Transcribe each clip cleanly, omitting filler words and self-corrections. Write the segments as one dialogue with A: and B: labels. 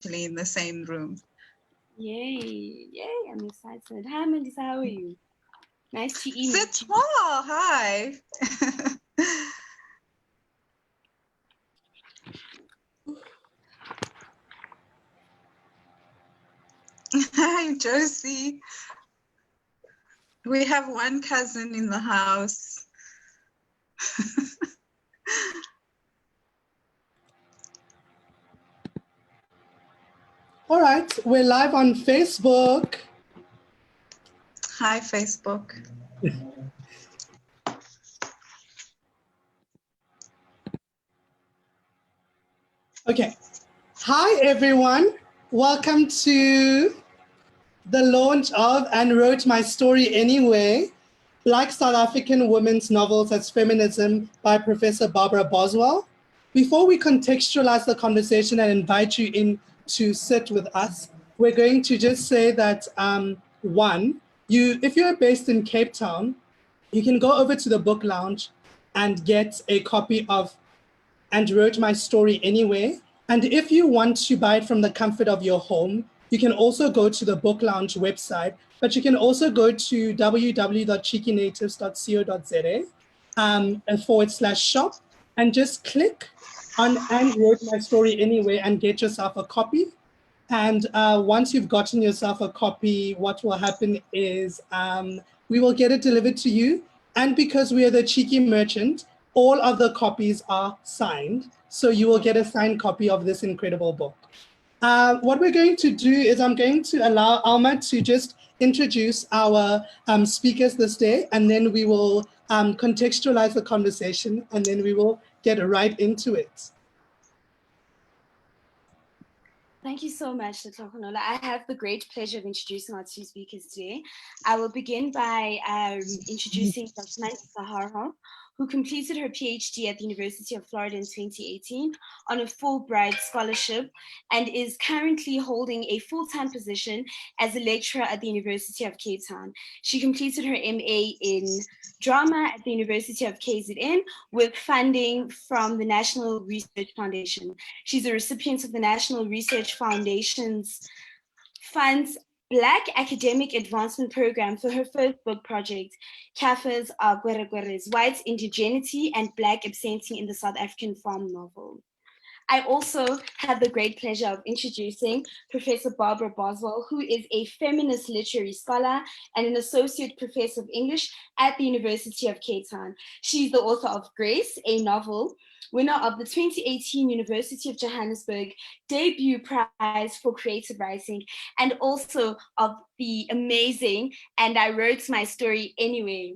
A: actually in the same room.
B: Yay, yay, I'm excited. Hi, Melissa, how are you? Nice to email.
A: Sit well, hi. Hi, Josie. We have one cousin in the house.
C: All right, we're live on Facebook.
A: Hi, Facebook.
C: Okay. Hi, everyone. Welcome to the launch of And Wrote My Story Anyway, Black South African Women's Novels as Feminism by Professor Barbara Boswell. Before we contextualize the conversation and invite you in to sit with us, we're going to just say that, one, if you're based in Cape Town, you can go over to the book lounge and get a copy of And Wrote My Story Anyway. And if you want to buy it from the comfort of your home, you can also go to the Book Lounge website, but you can also go to www.cheekynatives.co.za /shop and just click on And Wrote My Story Anyway and get yourself a copy. And once you've gotten yourself a copy, what will happen is we will get it delivered to you. And because we are the cheeky merchant, all of the copies are signed. So you will get a signed copy of this incredible book. What we're going to do is I'm going to allow Alma to just introduce our speakers this day, and then we will contextualize the conversation, and then we will get right into it.
B: Thank you so much, Dr. Honola. I have the great pleasure of introducing our two speakers today. I will begin by introducing Dr. Melissa Harho, who completed her PhD at the University of Florida in 2018 on a Fulbright scholarship and is currently holding a full-time position as a lecturer at the University of Cape Town. She completed her MA in drama at the University of KZN with funding from the National Research Foundation. She's a recipient of the National Research Foundation's funds Black Academic Advancement Program for her first book project, Kaffir's Gweregwere's White Indigeneity and Black Absenting in the South African Farm Novel. I also have the great pleasure of introducing Professor Barbara Boswell, who is a feminist literary scholar and an associate professor of English at the University of Cape Town. She's the author of Grace, a novel, winner of the 2018 University of Johannesburg debut prize for creative writing, and also of the amazing And I Wrote My Story Anyway,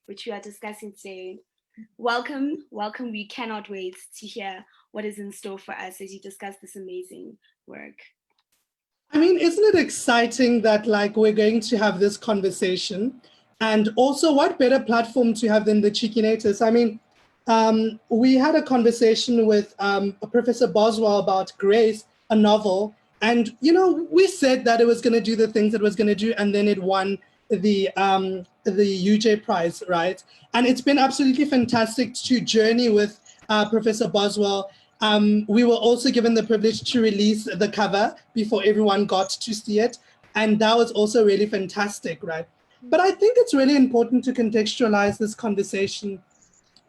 B: which we are discussing today. Welcome, welcome. We cannot wait to hear what is in store for us as you discuss this amazing work.
C: I mean, isn't it exciting that we're going to have this conversation? And also, what better platform to have than the Cheeky Natives? I mean, we had a conversation with Professor Boswell about Grace, a novel, and we said that it was going to do the things it was going to do, and then it won the UJ Prize, right? And it's been absolutely fantastic to journey with Professor Boswell. We were also given the privilege to release the cover before everyone got to see it, and that was also really fantastic, right? But I think it's really important to contextualize this conversation,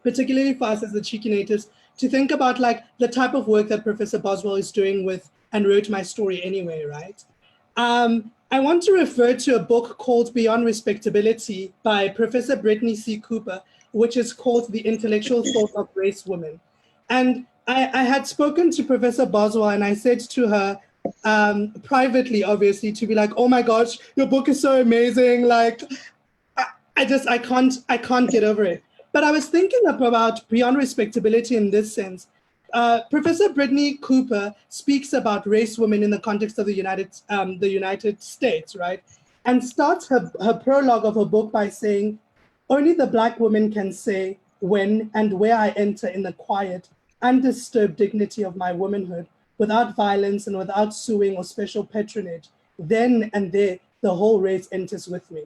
C: particularly for us as the Cheeky Natives, to think about the type of work that Professor Boswell is doing with And Wrote My Story Anyway, right? I want to refer to a book called Beyond Respectability by Professor Brittany C. Cooper, which is called The Intellectual Thought of Race Women. And I had spoken to Professor Boswell and I said to her, privately, obviously, to be like, oh my gosh, your book is so amazing. I can't get over it. But I was thinking about Beyond Respectability in this sense. Professor Brittany Cooper speaks about race women in the context of the United States, right? And starts her prologue of her book by saying, only the Black woman can say when and where I enter in the quiet, undisturbed dignity of my womanhood, without violence and without suing or special patronage. Then and there, the whole race enters with me.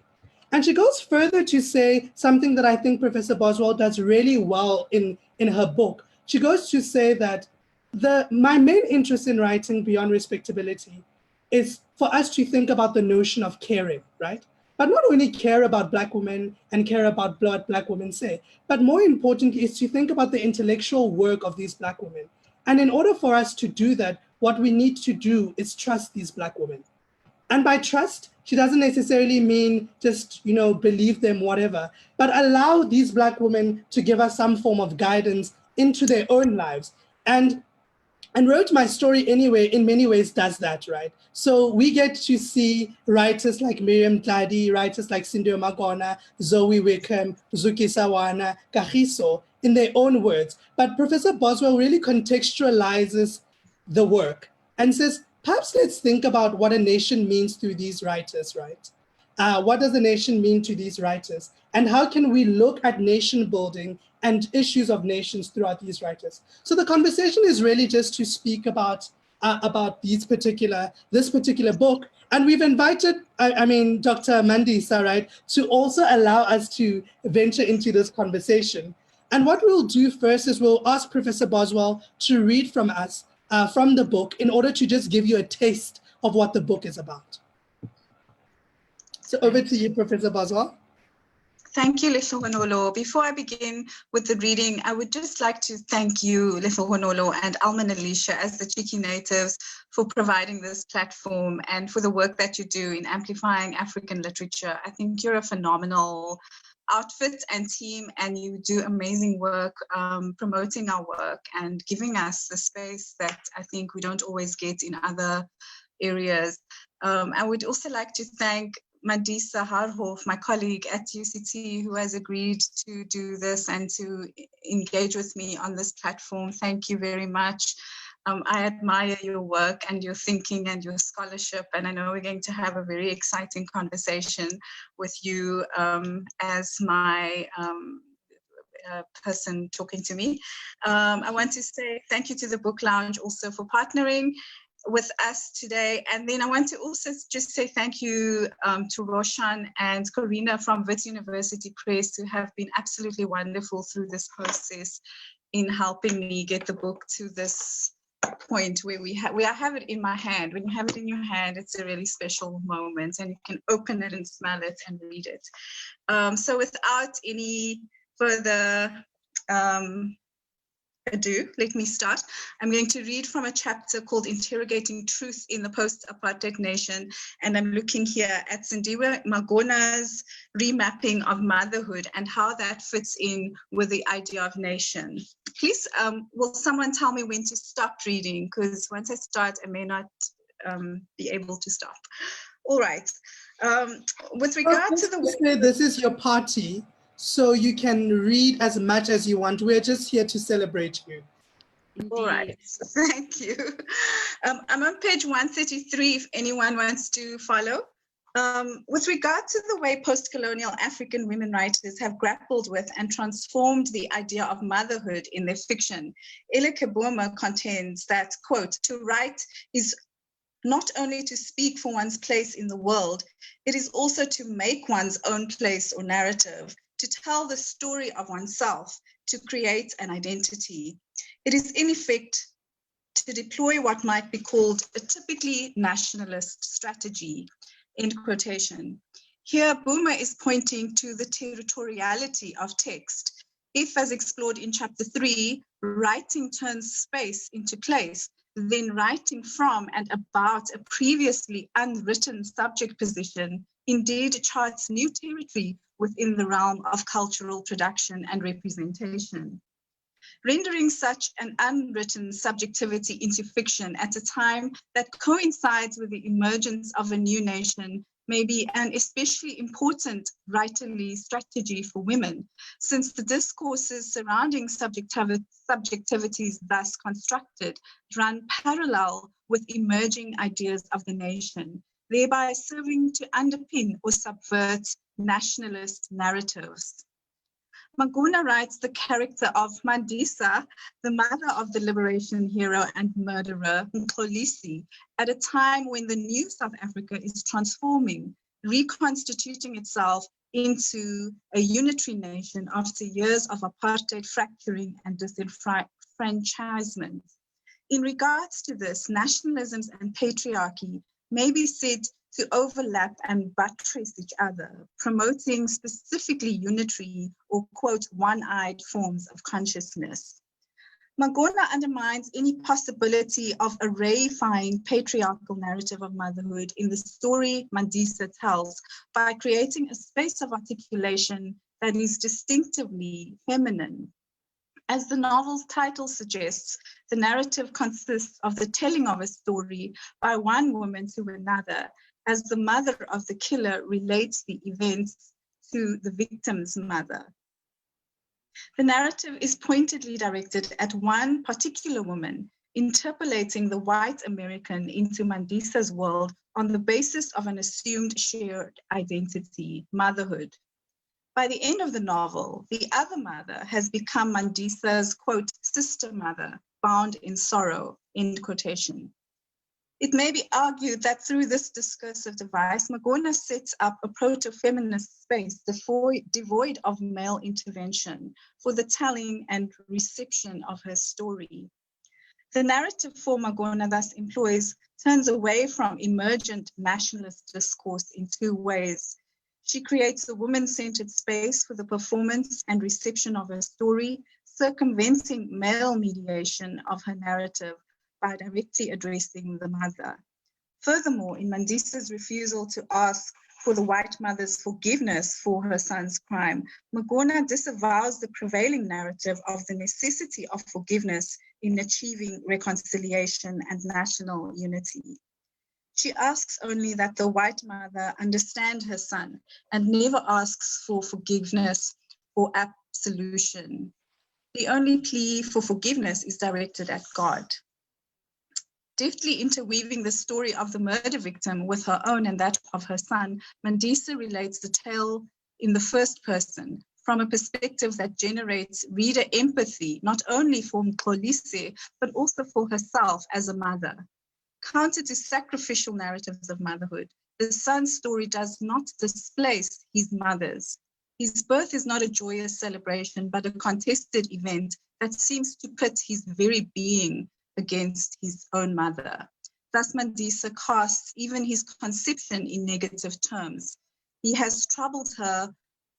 C: And she goes further to say something that I think Professor Boswell does really well in her book. She goes to say that my main interest in writing Beyond Respectability is for us to think about the notion of caring, right? But not only care about Black women and care about what Black women say, but more importantly is to think about the intellectual work of these Black women. And in order for us to do that, what we need to do is trust these Black women. And by trust, she doesn't necessarily mean just, believe them, whatever, but allow these Black women to give us some form of guidance into their own lives. And Wrote My Story Anyway, in many ways, does that, right? So we get to see writers like Miriam Tlali, writers like SindiweMagona, Zoë Wicomb, Wanner, Kagiso, in their own words. But Professor Boswell really contextualizes the work and says, perhaps let's think about what a nation means through these writers, right? What does a nation mean to these writers? And how can we look at nation building and issues of nations throughout these writers? So the conversation is really just to speak about this particular book. And we've invited, Dr. Mandisa, right, to also allow us to venture into this conversation. And what we'll do first is we'll ask Professor Boswell to read from us, from the book, in order to just give you a taste of what the book is about. So over to you, Professor Boswell.
A: Thank you, Lefogololo. Before I begin with the reading, I would just like to thank you, Lefogololo, and Alman Alicia as the Cheeky Natives for providing this platform and for the work that you do in amplifying African literature. I think you're a phenomenal outfit and team, and you do amazing work promoting our work and giving us the space that I think we don't always get in other areas. I would also like to thank Mandisa Harhof, my colleague at UCT, who has agreed to do this and to engage with me on this platform. Thank you very much. I admire your work and your thinking and your scholarship, and I know we're going to have a very exciting conversation with you as my person talking to me. I want to say thank you to the Book Lounge also for partnering with us today. And then I want to also just say thank you to Roshan and Corina from Wits University Press, who have been absolutely wonderful through this process in helping me get the book to this point where I have it in my hand. When you have it in your hand, it's a really special moment, and you can open it and smell it and read it. So without any further ado, let me start. I'm going to read from a chapter called Interrogating Truth in the Post-Apartheid Nation, and I'm looking here at SindiweMagona's remapping of motherhood and how that fits in with the idea of nation. Please, will someone tell me when to stop reading? Because once I start, I may not be able to stop. All right. With regard to the...
C: This is your party, so you can read as much as you want. We're just here to celebrate you.
A: All right, thank you. I'm on page 133 if anyone wants to follow. With regard to the way post-colonial African women writers have grappled with and transformed the idea of motherhood in their fiction, Ele Keboma contends that, quote, to write is not only to speak for one's place in the world, it is also to make one's own place or narrative, to tell the story of oneself, to create an identity. It is in effect to deploy what might be called a typically nationalist strategy, end quotation. Here, Boomer is pointing to the territoriality of text. If, as explored in chapter 3, writing turns space into place, then writing from and about a previously unwritten subject position indeed charts new territory within the realm of cultural production and representation. Rendering such an unwritten subjectivity into fiction at a time that coincides with the emergence of a new nation may be an especially important writerly strategy for women, since the discourses surrounding subjectivities thus constructed run parallel with emerging ideas of the nation, thereby serving to underpin or subvert nationalist narratives. Magona writes the character of Mandisa, the mother of the liberation hero and murderer Mxolisi, at a time when the new South Africa is transforming, reconstituting itself into a unitary nation after years of apartheid fracturing and disenfranchisement. In regards to this, nationalisms and patriarchy may be said to overlap and buttress each other, promoting specifically unitary or, quote, one-eyed forms of consciousness. Magona undermines any possibility of a reifying patriarchal narrative of motherhood in the story Mandisa tells by creating a space of articulation that is distinctively feminine. As the novel's title suggests, the narrative consists of the telling of a story by one woman to another, as the mother of the killer relates the events to the victim's mother. The narrative is pointedly directed at one particular woman, interpolating the white American into Mandisa's world on the basis of an assumed shared identity, motherhood. By the end of the novel, the other mother has become Mandisa's, quote, sister mother, bound in sorrow, end quotation. It may be argued that through this discursive device, Magona sets up a proto-feminist space devoid of male intervention for the telling and reception of her story. The narrative form Magona thus employs turns away from emergent nationalist discourse in two ways. She creates a woman-centered space for the performance and reception of her story, circumventing male mediation of her narrative by directly addressing the mother. Furthermore, in Mandisa's refusal to ask for the white mother's forgiveness for her son's crime, Magona disavows the prevailing narrative of the necessity of forgiveness in achieving reconciliation and national unity. She asks only that the white mother understand her son and never asks for forgiveness or absolution. The only plea for forgiveness is directed at God. Deftly interweaving the story of the murder victim with her own and that of her son, Mandisa relates the tale in the first person from a perspective that generates reader empathy, not only for Mxolisi, but also for herself as a mother. Counter to sacrificial narratives of motherhood, the son's story does not displace his mother's. His birth is not a joyous celebration, but a contested event that seems to pit his very being against his own mother. Thus, Mandisa casts even his conception in negative terms. He has troubled her,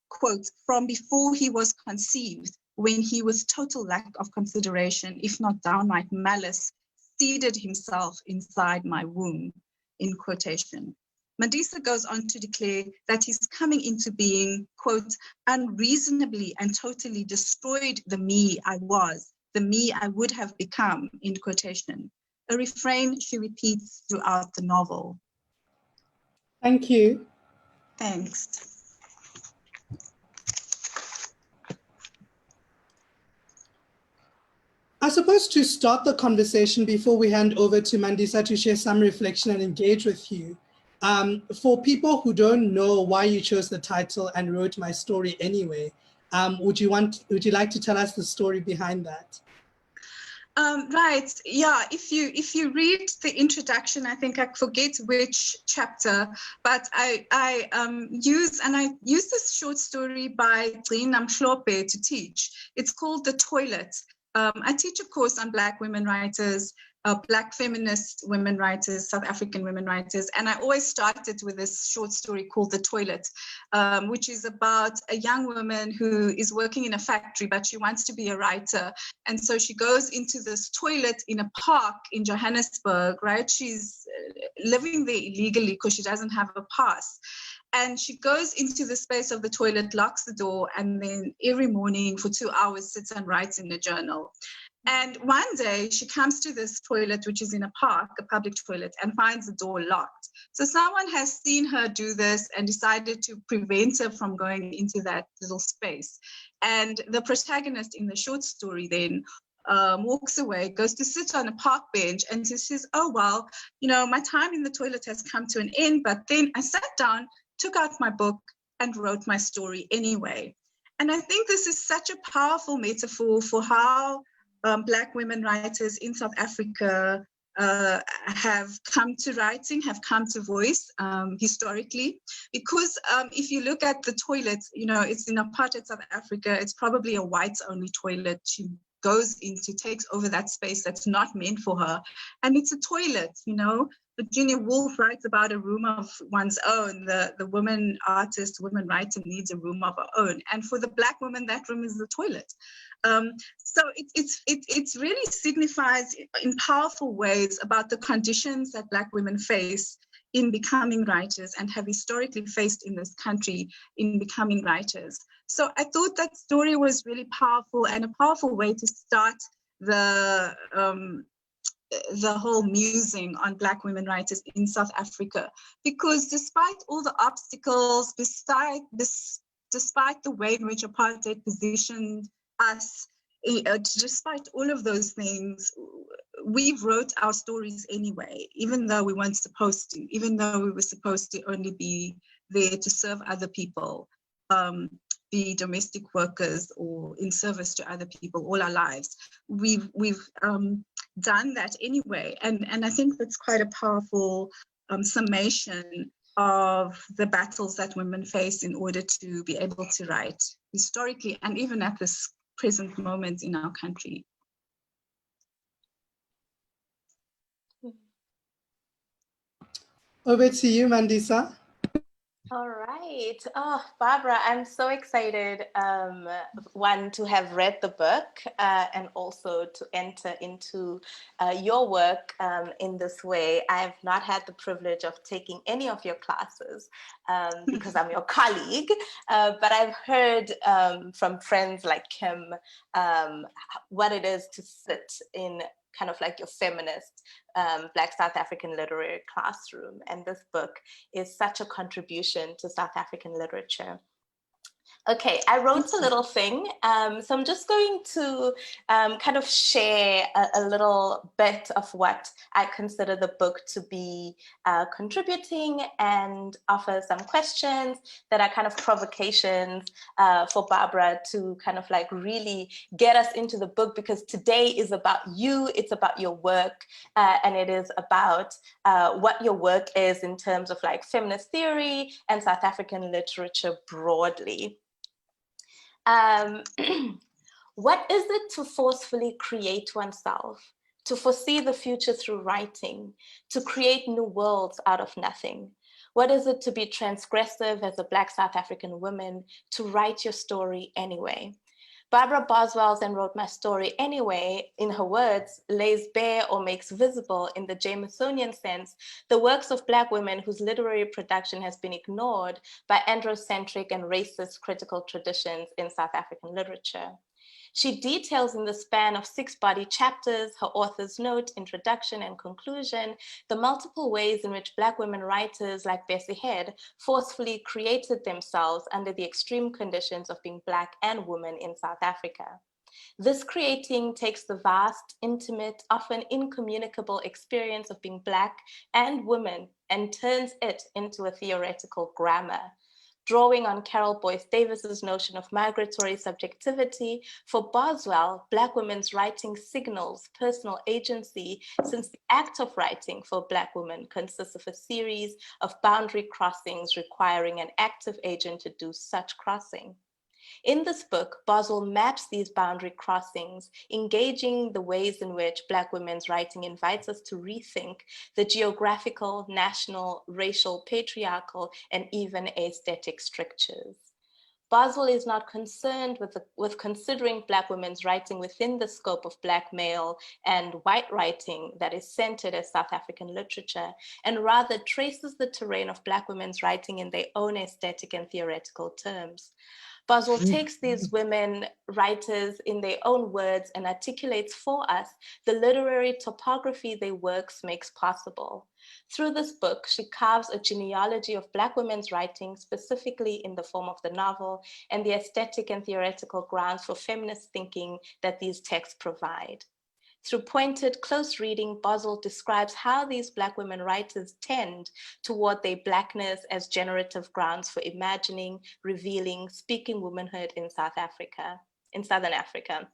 A: quote, from before he was conceived, when he, with total lack of consideration, if not downright malice, seeded himself inside my womb, in quotation. Mandisa goes on to declare that his coming into being, quote, unreasonably and totally destroyed the me I was, the me I would have become, end quotation, a refrain she repeats throughout the novel.
C: Thank you.
A: Thanks.
C: I suppose to start the conversation before we hand over to Mandisa to share some reflection and engage with you, for people who don't know why you chose the title and wrote My Story Anyway, would you like to tell us the story behind that?
A: Right, yeah, if you read the introduction, I think I forget which chapter, but I use this short story by Rayda Molope to teach. It's called The Toilet. I teach a course on Black women writers, Black feminist women writers, South African women writers, and I always started with this short story called The Toilet, which is about a young woman who is working in a factory, but she wants to be a writer. And so she goes into this toilet in a park in Johannesburg, right? She's living there illegally because she doesn't have a pass. And she goes into the space of the toilet, locks the door, and then every morning for 2 hours sits and writes in a journal. And one day she comes to this toilet, which is in a park, a public toilet, and finds the door locked. So someone has seen her do this and decided to prevent her from going into that little space. And the protagonist in the short story then walks away, goes to sit on a park bench, and she says, oh, well, my time in the toilet has come to an end, but then I sat down, took out my book, and wrote my story anyway. And I think this is such a powerful metaphor for how Black women writers in South Africa have come to writing, have come to voice historically. Because if you look at the toilet, it's in apartheid South Africa, it's probably a whites-only toilet. She takes over that space that's not meant for her. And it's a toilet, you know. Virginia Woolf writes about a room of one's own. The woman artist, woman writer needs a room of her own. And for the Black woman, that room is the toilet. So it really signifies in powerful ways about the conditions that Black women face in becoming writers and have historically faced in this country in becoming writers. So I thought that story was really powerful and a powerful way to start the whole musing on Black women writers in South Africa, because despite all the obstacles, despite the way in which apartheid positioned us, despite all of those things, we wrote our stories anyway, even though we weren't supposed to, even though we were supposed to only be there to serve other people, be domestic workers or in service to other people all our lives. We've done that anyway. And I think that's quite a powerful summation of the battles that women face in order to be able to write historically and even at this present moment in our country.
C: Over to you, Mandisa.
D: All right. Oh, Barbara, I'm so excited, one, to have read the book and also to enter into your work in this way. I have not had the privilege of taking any of your classes because I'm your colleague, but I've heard from friends like Kim what it is to sit in kind of like your feminist Black South African literary classroom. And this book is such a contribution to South African literature. Okay, I wrote a little thing, so I'm just going to kind of share a little bit of what I consider the book to be contributing and offer some questions that are kind of provocations for Barbara to kind of like really get us into the book, because today is about you, it's about your work, and it is about what your work is in terms of like feminist theory and South African literature broadly. What is it to forcefully create oneself, to foresee the future through writing, to create new worlds out of nothing? What is it to be transgressive as a Black South African woman, to write your story anyway? Barbara Boswell's And Wrote My Story Anyway, in her words, lays bare or makes visible in the Jamesonian sense the works of Black women whose literary production has been ignored by androcentric and racist critical traditions in South African literature. She details in the span of 6 body chapters, her author's note, introduction, and conclusion, the multiple ways in which Black women writers like Bessie Head forcefully created themselves under the extreme conditions of being Black and woman in South Africa. This creating takes the vast, intimate, often incommunicable experience of being Black and woman and turns it into a theoretical grammar. Drawing on Carol Boyce Davis's notion of migratory subjectivity, for Boswell, Black women's writing signals personal agency, since the act of writing for Black women consists of a series of boundary crossings requiring an active agent to do such crossing. In this book, Boswell maps these boundary crossings, engaging the ways in which Black women's writing invites us to rethink the geographical, national, racial, patriarchal, and even aesthetic strictures. Boswell is not concerned with considering Black women's writing within the scope of Black male and white writing that is centered as South African literature, and rather traces the terrain of Black women's writing in their own aesthetic and theoretical terms. Boswell takes these women writers in their own words and articulates for us the literary topography their works makes possible. Through this book, she carves a genealogy of Black women's writing, specifically in the form of the novel, and the aesthetic and theoretical grounds for feminist thinking that these texts provide. Through pointed, close reading, Boswell describes how these Black women writers tend toward their Blackness as generative grounds for imagining, revealing, speaking womanhood in Southern Africa.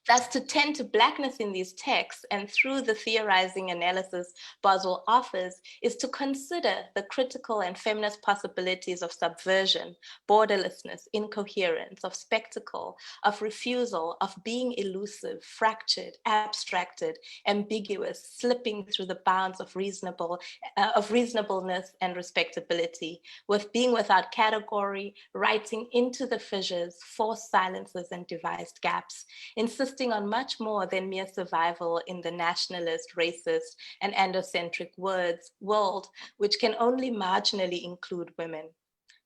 D: Thus, to tend to Blackness in these texts and through the theorizing analysis Boswell offers is to consider the critical and feminist possibilities of subversion, borderlessness, incoherence, of spectacle, of refusal, of being elusive, fractured, abstracted, ambiguous, slipping through the bounds of reasonableness and respectability, with being without category, writing into the fissures, forced silences and devised gaps, insisting on much more than mere survival in the nationalist, racist, and androcentric world, which can only marginally include women.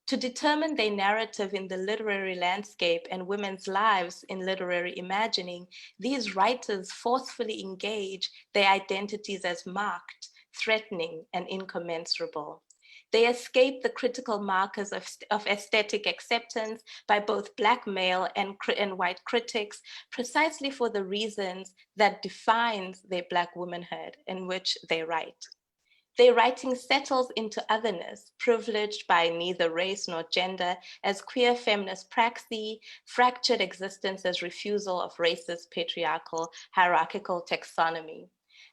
D: To determine their narrative in the literary landscape and women's lives in literary imagining, these writers forcefully engage their identities as marked, threatening, and incommensurable. They escape the critical markers of aesthetic acceptance by both Black male and white critics, precisely for the reasons that defines their Black womanhood in which they write. Their writing settles into otherness, privileged by neither race nor gender, as queer feminist praxis, fractured existence as refusal of racist, patriarchal, hierarchical taxonomy.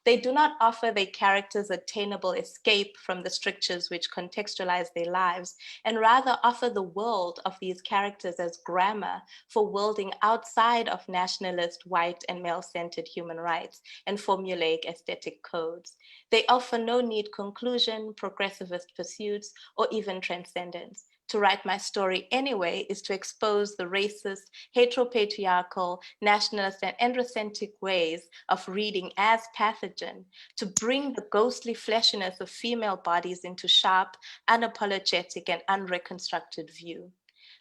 D: They do not offer their characters attainable escape from the strictures which contextualize their lives, and rather offer the world of these characters as grammar for worlding outside of nationalist, white, and male-centered human rights and formulaic aesthetic codes. They offer no neat conclusion, progressivist pursuits, or even transcendence. To write my story anyway is to expose the racist, heteropatriarchal, nationalist, and androcentric ways of reading as pathogen, to bring the ghostly fleshiness of female bodies into sharp, unapologetic, and unreconstructed view.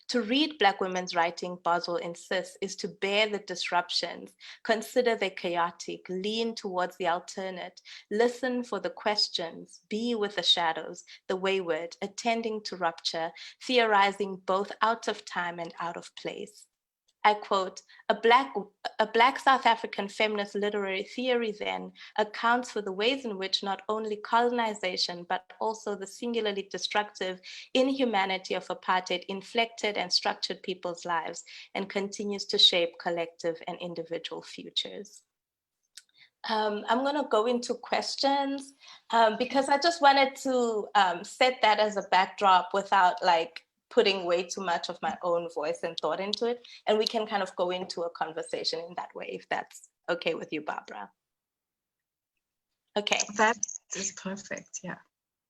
D: To read Black women's writing, Boswell insists, is to bear the disruptions, consider the chaotic, lean towards the alternate, listen for the questions, be with the shadows, the wayward, attending to rupture, theorizing both out of time and out of place. I quote, a black South African feminist literary theory then accounts for the ways in which not only colonization, but also the singularly destructive inhumanity of apartheid inflected and structured people's lives and continues to shape collective and individual futures. I'm going to go into questions because I just wanted to set that as a backdrop without putting way too much of my own voice and thought into it. And we can kind of go into a conversation in that way, if that's okay with you, Barbara. Okay.
A: That is perfect, yeah.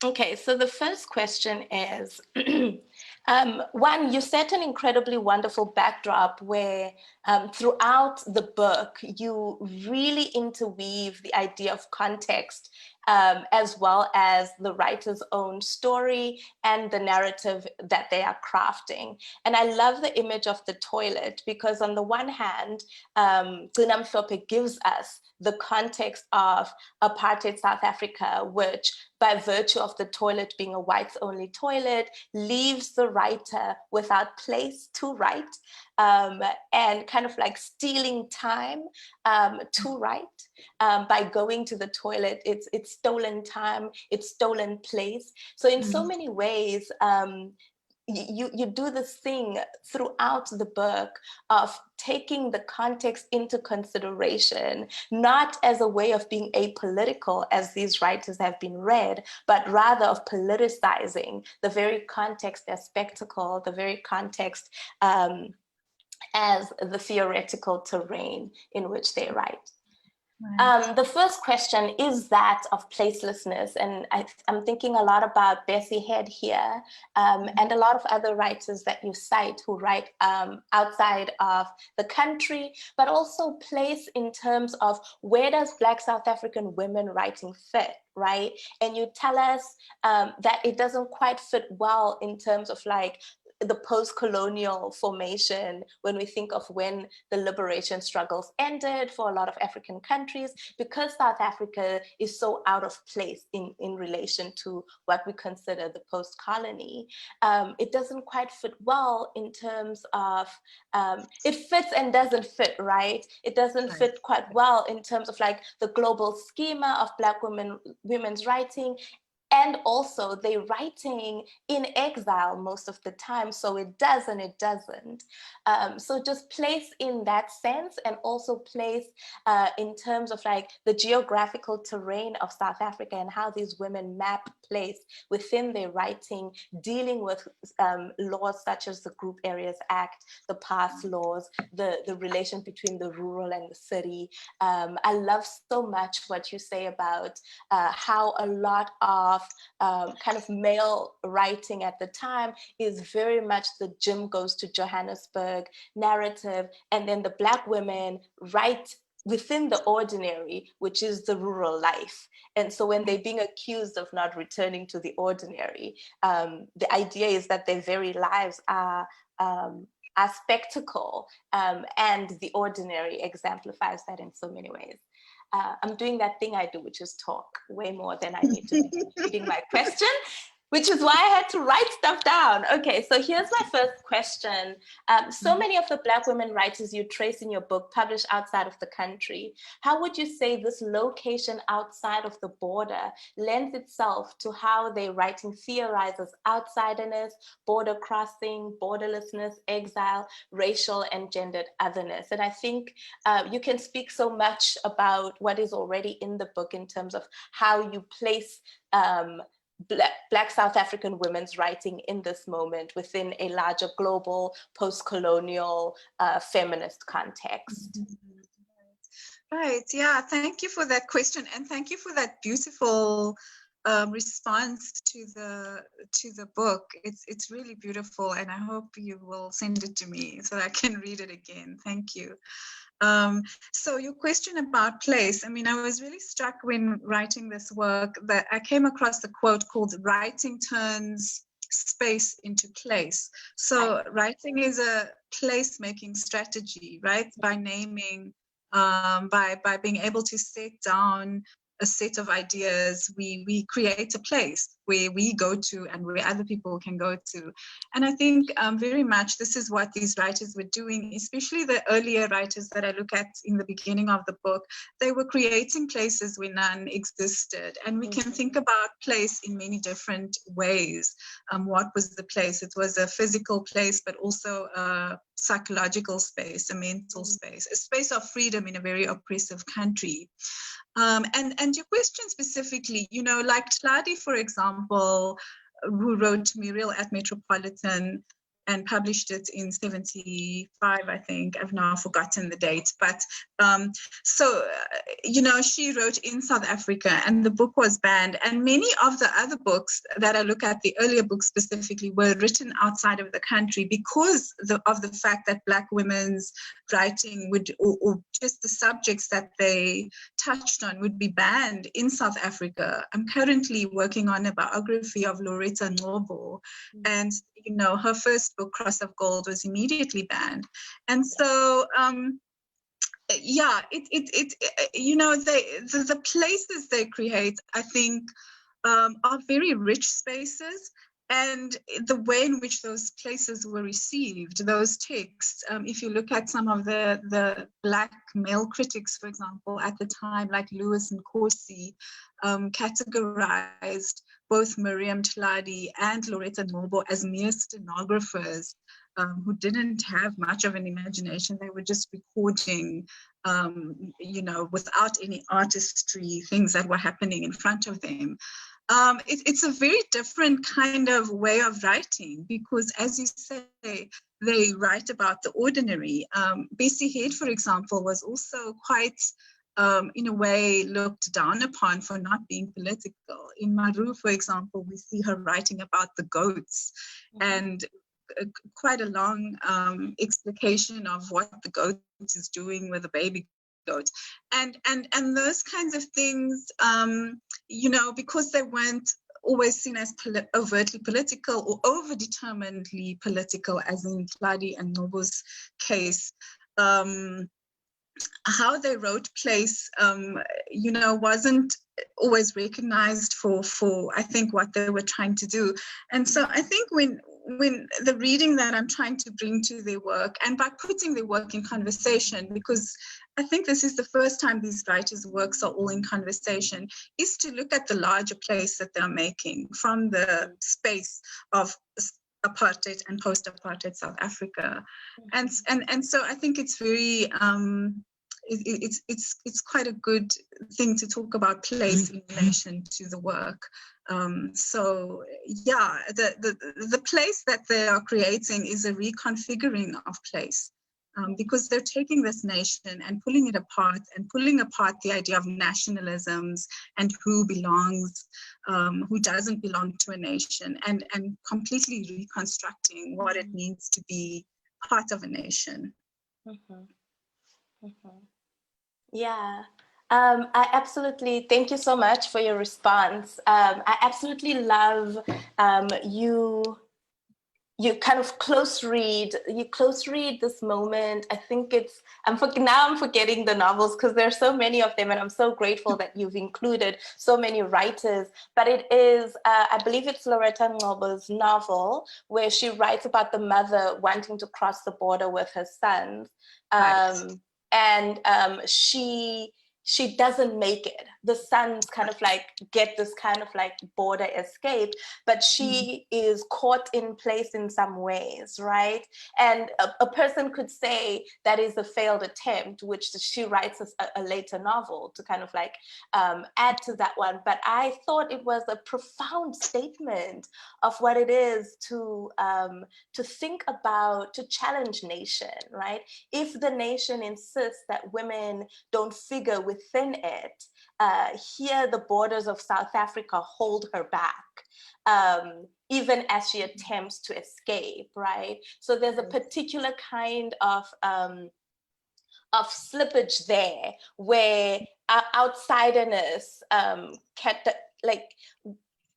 D: Okay, so the first question is, one, you set an incredibly wonderful backdrop where throughout the book, you really interweave the idea of context as well as the writer's own story and the narrative that they are crafting. And I love the image of the toilet because on the one hand, Mhlophe gives us the context of apartheid South Africa, which by virtue of the toilet being a whites-only toilet, leaves the writer without place to write and kind of like stealing time to write. By going to the toilet, it's stolen time, it's stolen place. So in so many ways, you do this thing throughout the book of taking the context into consideration, not as a way of being apolitical as these writers have been read, but rather of politicizing the very context as spectacle, the very context as the theoretical terrain in which they write. The first question is that of placelessness, and I'm thinking a lot about Bessie Head here, and a lot of other writers that you cite who write outside of the country, but also place in terms of where does Black South African women writing fit, right? And you tell us that it doesn't quite fit well in terms of like the post-colonial formation when we think of when the liberation struggles ended for a lot of African countries, because South Africa is so out of place in relation to what we consider the post-colony. It doesn't quite fit well in terms of, it fits and doesn't fit, right? It doesn't fit quite well in terms of like the global schema of Black women's writing, And also they're writing in exile most of the time, so it does and it doesn't. So just place in that sense, and also place in terms of like the geographical terrain of South Africa and how these women map place within their writing, dealing with laws such as the Group Areas Act, the pass laws, the relation between the rural and the city. I love so much what you say about how a lot of kind of male writing at the time is very much the Jim goes to Johannesburg narrative, and then the Black women write within the ordinary, which is the rural life. And so when they're being accused of not returning to the ordinary, the idea is that their very lives are spectacle, and the ordinary exemplifies that in so many ways. I'm doing that thing I do, which is talk way more than I need to be reading my question, which is why I had to write stuff down. Okay, so here's my first question. So many of the Black women writers you trace in your book publish outside of the country. How would you say this location outside of the border lends itself to how their writing theorizes outsiderness, border crossing, borderlessness, exile, racial and gendered otherness? And I think you can speak so much about what is already in the book in terms of how you place Black South African women's writing in this moment within a larger global post-colonial feminist context.
A: Right, yeah, thank you for that question, and thank you for that beautiful response to the book. It's really beautiful, and I hope you will send it to me so I can read it again. Thank you. So your question about place, I mean, I was really struck when writing this work that I came across the quote called "writing turns space into place." So writing is a place-making strategy, right? By naming, by being able to set down a set of ideas, we create a place where we go to and where other people can go to. And I think very much this is what these writers were doing, especially the earlier writers that I look at in the beginning of the book. They were creating places where none existed. And we can think about place in many different ways. What was the place? It was a physical place, but also a psychological space, a mental space, a space of freedom in a very oppressive country. And your question specifically, you know, like Tlali, for example, who wrote Muriel at Metropolitan and published it in 75, I think. I've now forgotten the date. But you know, she wrote in South Africa and the book was banned. And many of the other books that I look at, the earlier books specifically, were written outside of the country because of the fact that Black women's writing would, or just the subjects that they touched on would be banned in South Africa. I'm currently working on a biography of Lauretta Ngcobo, and you know, her first book, Cross of Gold, was immediately banned. And so, yeah, you know, the places they create, I think, are very rich spaces. And the way in which those places were received, those texts, if you look at some of the Black male critics, for example, at the time, like Lewis and Corsi, categorized both Miriam Tlali and Lauretta Ngcobo as mere stenographers who didn't have much of an imagination. They were just recording, you know, without any artistry, things that were happening in front of them. It's a very different kind of way of writing because, as you say, they write about the ordinary. Bessie Head, for example, was also quite, in a way, looked down upon for not being political. In Maru, for example, we see her writing about the goats and quite a long explication of what the goat is doing with a baby goat, and those kinds of things, you know, because they weren't always seen as overtly political or over-determinedly political, as in Tlali and Ngcobo's case. How they wrote place, you know, wasn't always recognized for I think what they were trying to do. And so I think when when the reading that I'm trying to bring to their work, and by putting their work in conversation, because I think this is the first time these writers' works are all in conversation, is to look at the larger place that they're making from the space of apartheid and post-apartheid South Africa. And so I think it's very, it's quite a good thing to talk about place in relation to the work. So yeah, the place that they are creating is a reconfiguring of place, because they're taking this nation and pulling it apart and pulling apart the idea of nationalisms and who belongs, who doesn't belong to a nation, and completely reconstructing what it means to be part of a nation.
D: Yeah. I absolutely, thank you so much for your response. I absolutely love you kind of close read this moment. I think it's, now I'm forgetting the novels because there's so many of them, and I'm so grateful that you've included so many writers, but it is, I believe it's Lauretta Ngcobo's novel where she writes about the mother wanting to cross the border with her sons. And she doesn't make it. The sons kind of like get this kind of like border escape, but she is caught in place in some ways, right? And a person could say that is a failed attempt, which she writes a later novel to kind of like add to that one. But I thought it was a profound statement of what it is to think about, to challenge nation, right? If the nation insists that women don't figure within it, here the borders of South Africa hold her back, even as she attempts to escape, right? So there's a particular kind of slippage there where outsiderness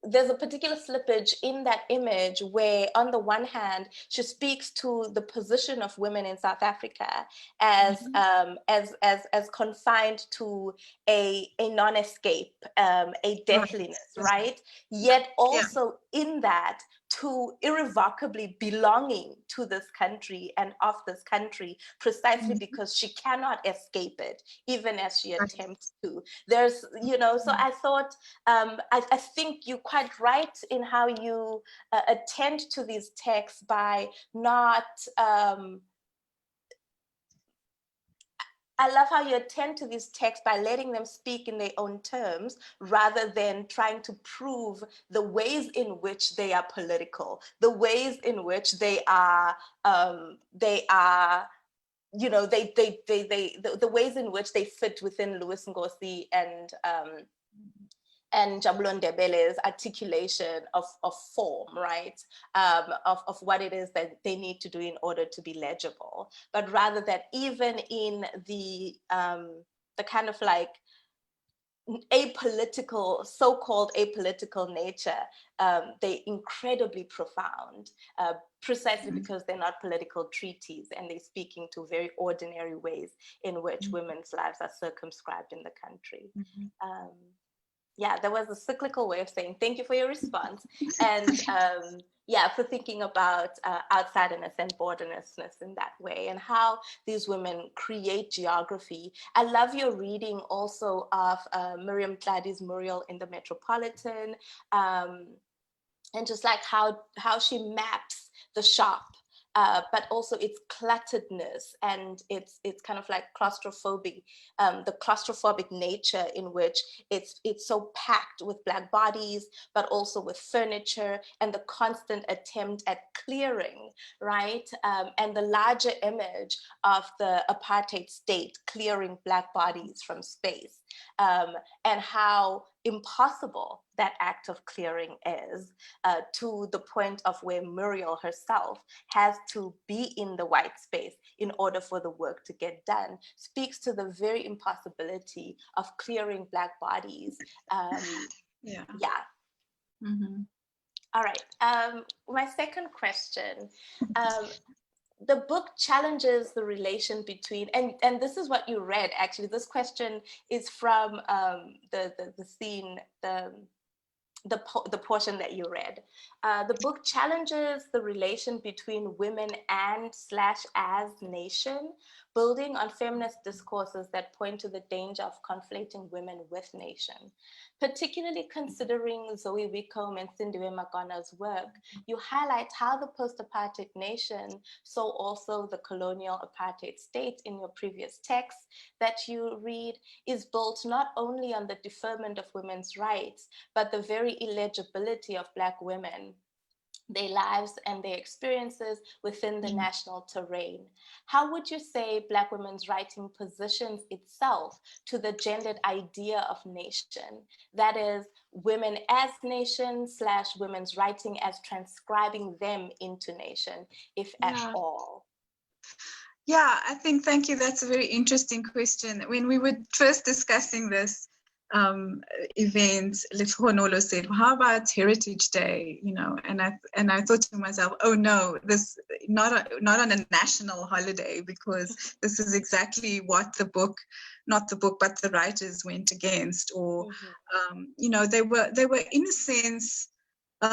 D: there's a particular slippage in that image where, on the one hand, she speaks to the position of women in South Africa as confined to a non-escape, a deathliness, right? Yet also in that, to irrevocably belonging to this country and of this country, precisely because she cannot escape it, even as she attempts to. There's, so I thought, I think you're quite right in how you attend to these texts by not, I love how you attend to these texts by letting them speak in their own terms, rather than trying to prove the ways in which they are political, the ways in which the ways in which they fit within Louis Ngosi and Jabulo Ndebele's articulation of form, right? Of what it is that they need to do in order to be legible, but rather that even in the kind of like apolitical, so-called apolitical nature, they're incredibly profound, precisely because they're not political treaties and they're speaking to very ordinary ways in which women's lives are circumscribed in the country. Yeah, there was a cyclical way of saying thank you for your response, and for thinking about outsiderness and bordernessness in that way, and how these women create geography. I love your reading also of Miriam Tlali's mural in the Metropolitan, and just like how she maps the shop, but also its clutteredness and its kind of like claustrophobic, the claustrophobic nature in which it's so packed with Black bodies, but also with furniture, and the constant attempt at clearing, right? And the larger image of the apartheid state clearing Black bodies from space, and how impossible that act of clearing is, to the point of where Muriel herself has to be in the white space in order for the work to get done, speaks to the very impossibility of clearing Black bodies. All right, my second question. The book challenges the relation between, and this is what you read, actually. This question is from the the portion that you read. The book challenges the relation between women and/as nation, building on feminist discourses that point to the danger of conflating women with nation. Particularly considering Zoë Wicomb and SindiweMagona's work, you highlight how the post-apartheid nation, so also the colonial apartheid state in your previous text that you read, is built not only on the deferment of women's rights, but the very illegibility of Black women, their lives and their experiences within the national terrain. How would you say Black women's writing positions itself to the gendered idea of nation? That is, women as nation / women's writing as transcribing them into nation, if at all?
A: Yeah, I think, thank you. That's a very interesting question. When we were first discussing this event, Lehonolo said, well, how about Heritage Day? You know, and I thought to myself, oh no, this not on a national holiday, because this is exactly what the book, not the book, but the writers went against, or you know, they were in a sense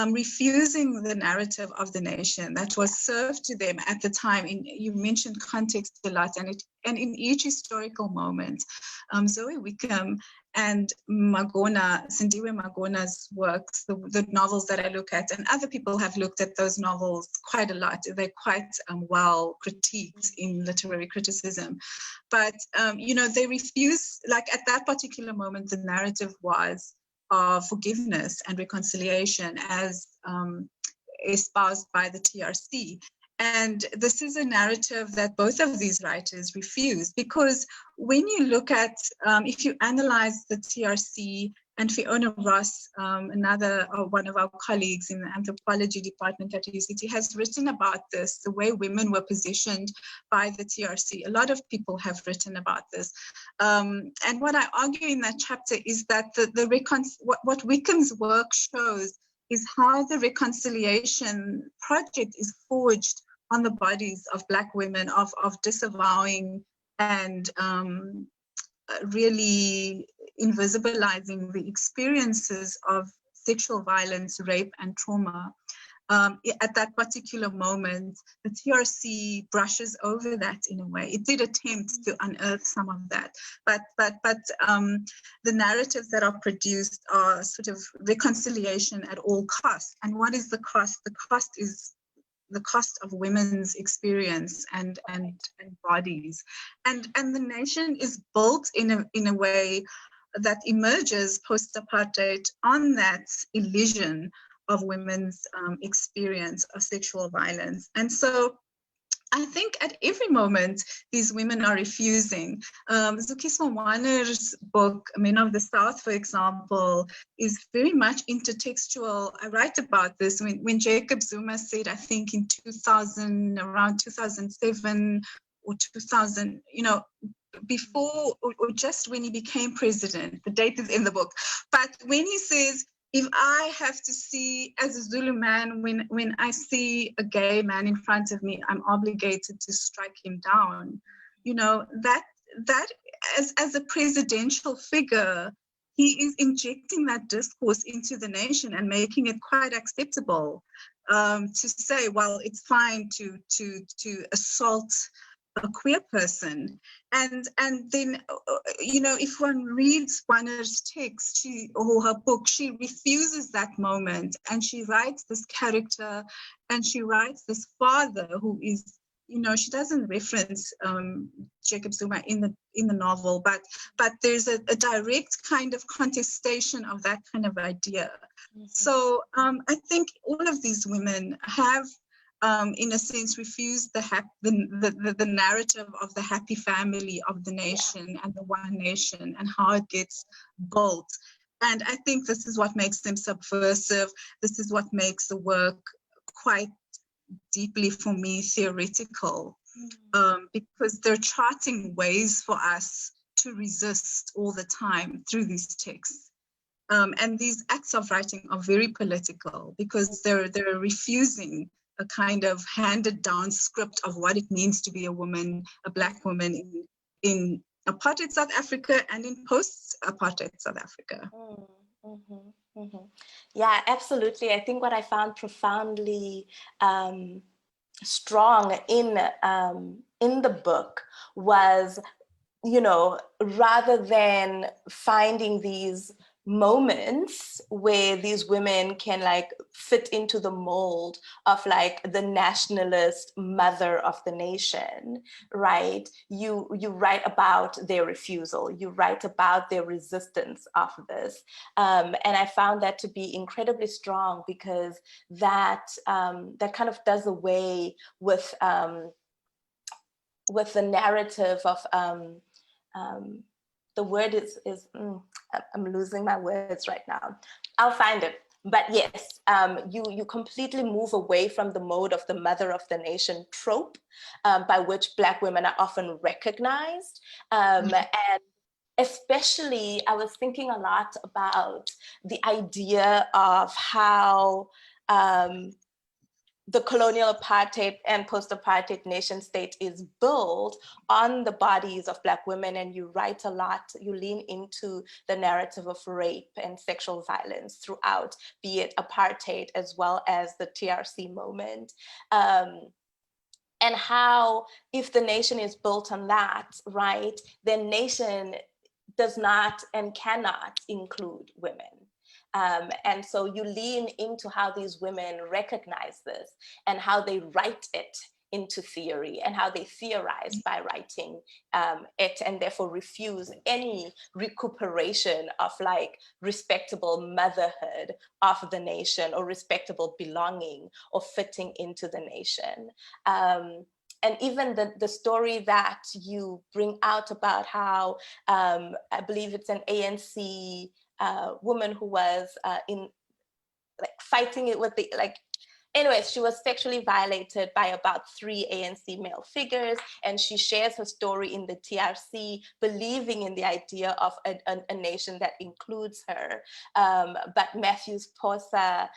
A: refusing the narrative of the nation that was served to them at the time. You mentioned context a lot, and in each historical moment, Zoë Wicomb and SindiweMagona's works, the novels that I look at, and other people have looked at those novels quite a lot. They're quite well critiqued in literary criticism. But, you know, they refuse, like at that particular moment, the narrative was of forgiveness and reconciliation as espoused by the TRC. And this is a narrative that both of these writers refuse, because when you look at, if you analyze the TRC, and Fiona Ross, another one of our colleagues in the anthropology department at UCT, has written about this, the way women were positioned by the TRC. A lot of people have written about this. And what I argue in that chapter is that what Wicomb's work shows is how the reconciliation project is forged on the bodies of Black women, of disavowing and really invisibilizing the experiences of sexual violence, rape, and trauma. At that particular moment, the TRC brushes over that in a way. It did attempt to unearth some of that, but the narratives that are produced are sort of reconciliation at all costs. And what is the cost? The cost is the cost of women's experience and bodies. And the nation is built in a way that emerges post-apartheid on that illusion of women's experience of sexual violence. And so I think at every moment, these women are refusing. Zukiswa Wanner's book, Men of the South, for example, is very much intertextual. I write about this when Jacob Zuma said, I think in 2000, around 2007 or 2000, you know, before or just when he became president, the date is in the book, but when he says, if I have to see, as a Zulu man, when I see a gay man in front of me, I'm obligated to strike him down. You know, that as a presidential figure, he is injecting that discourse into the nation and making it quite acceptable to say, well, it's fine to assault a queer person. And then, you know, if one reads Wanner's text or her book, she refuses that moment, and she writes this character, and she writes this father who is, you know, she doesn't reference Jacob Zuma in the novel, but there's a direct kind of contestation of that kind of idea. Mm-hmm. So I think all of these women have, in a sense, refused the narrative of the happy family of the nation and the one nation and how it gets built. And I think this is what makes them subversive. This is what makes the work quite deeply, for me, theoretical, because they're charting ways for us to resist all the time through these texts. And these acts of writing are very political, because they're refusing a kind of handed down script of what it means to be a woman, a Black woman in apartheid South Africa and in post-apartheid South Africa.
D: Mm-hmm. Mm-hmm. Yeah, absolutely. I think what I found profoundly strong in the book was, you know, rather than finding these moments where these women can like fit into the mold of like the nationalist mother of the nation, right? You write about their refusal, you write about their resistance of this. And I found that to be incredibly strong, because that that kind of does away with the narrative of the word is I'm losing my words right now. I'll find it. But yes, you completely move away from the mode of the mother of the nation trope, by which Black women are often recognized. And especially, I was thinking a lot about the idea of how the colonial apartheid and post-apartheid nation state is built on the bodies of Black women. And you write a lot, you lean into the narrative of rape and sexual violence throughout, be it apartheid as well as the TRC moment. And how, if the nation is built on that, right, then nation does not and cannot include women. And so you lean into how these women recognize this and how they write it into theory and how they theorize by writing it, and therefore refuse any recuperation of like respectable motherhood of the nation or respectable belonging or fitting into the nation. And even the story that you bring out about how, I believe it's an ANC woman who was in like fighting it with the like, anyways, she was sexually violated by about 3 ANC male figures, and she shares her story in the TRC, believing in the idea of a nation that includes her. But Matthews Posa